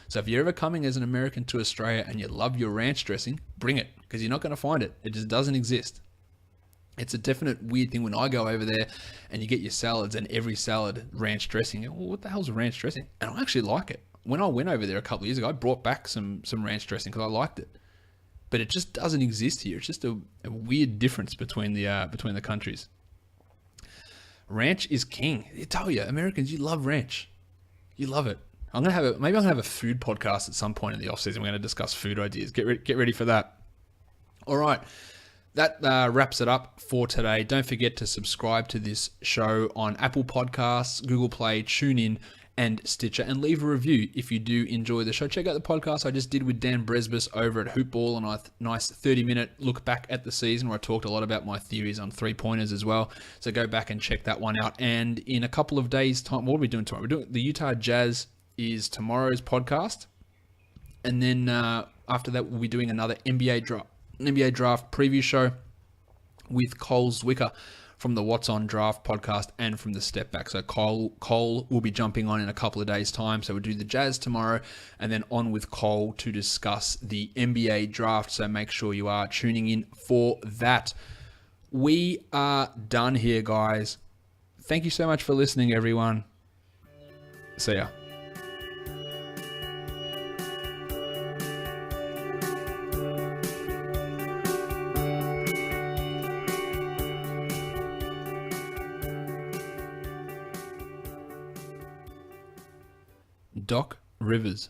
So if you're ever coming as an American to Australia and you love your ranch dressing, bring it, because you're not going to find it. It just doesn't exist. It's a definite weird thing when I go over there and you get your salads and every salad ranch dressing. You go, well, what the hell's ranch dressing? And I actually like it. When I went over there a couple of years ago, I brought back some ranch dressing because I liked it. But it just doesn't exist here. It's just a weird difference between the countries. Ranch is king. I tell you, Americans, you love ranch. You love it. Maybe I'm gonna have a food podcast at some point in the off season. We're gonna discuss food ideas. Get ready for that. All right, that wraps it up for today. Don't forget to subscribe to this show on Apple Podcasts, Google Play, TuneIn, and Stitcher, and leave a review if you do enjoy the show. Check out the podcast I just did with Dan Bresbus over at Hoopball, a nice 30-minute look back at the season where I talked a lot about my theories on three-pointers as well. So go back and check that one out. And in a couple of days' time, what are we doing tomorrow? We're doing the Utah Jazz is tomorrow's podcast. And then after that, we'll be doing another NBA draft preview show with Cole Zwicker from the What's On Draft podcast and from the Step Back. So Cole will be jumping on in a couple of days' time. So we'll do the Jazz tomorrow and then on with Cole to discuss the NBA draft. So make sure you are tuning in for that. We are done here, guys. Thank you so much for listening, everyone. See ya. Doc Rivers.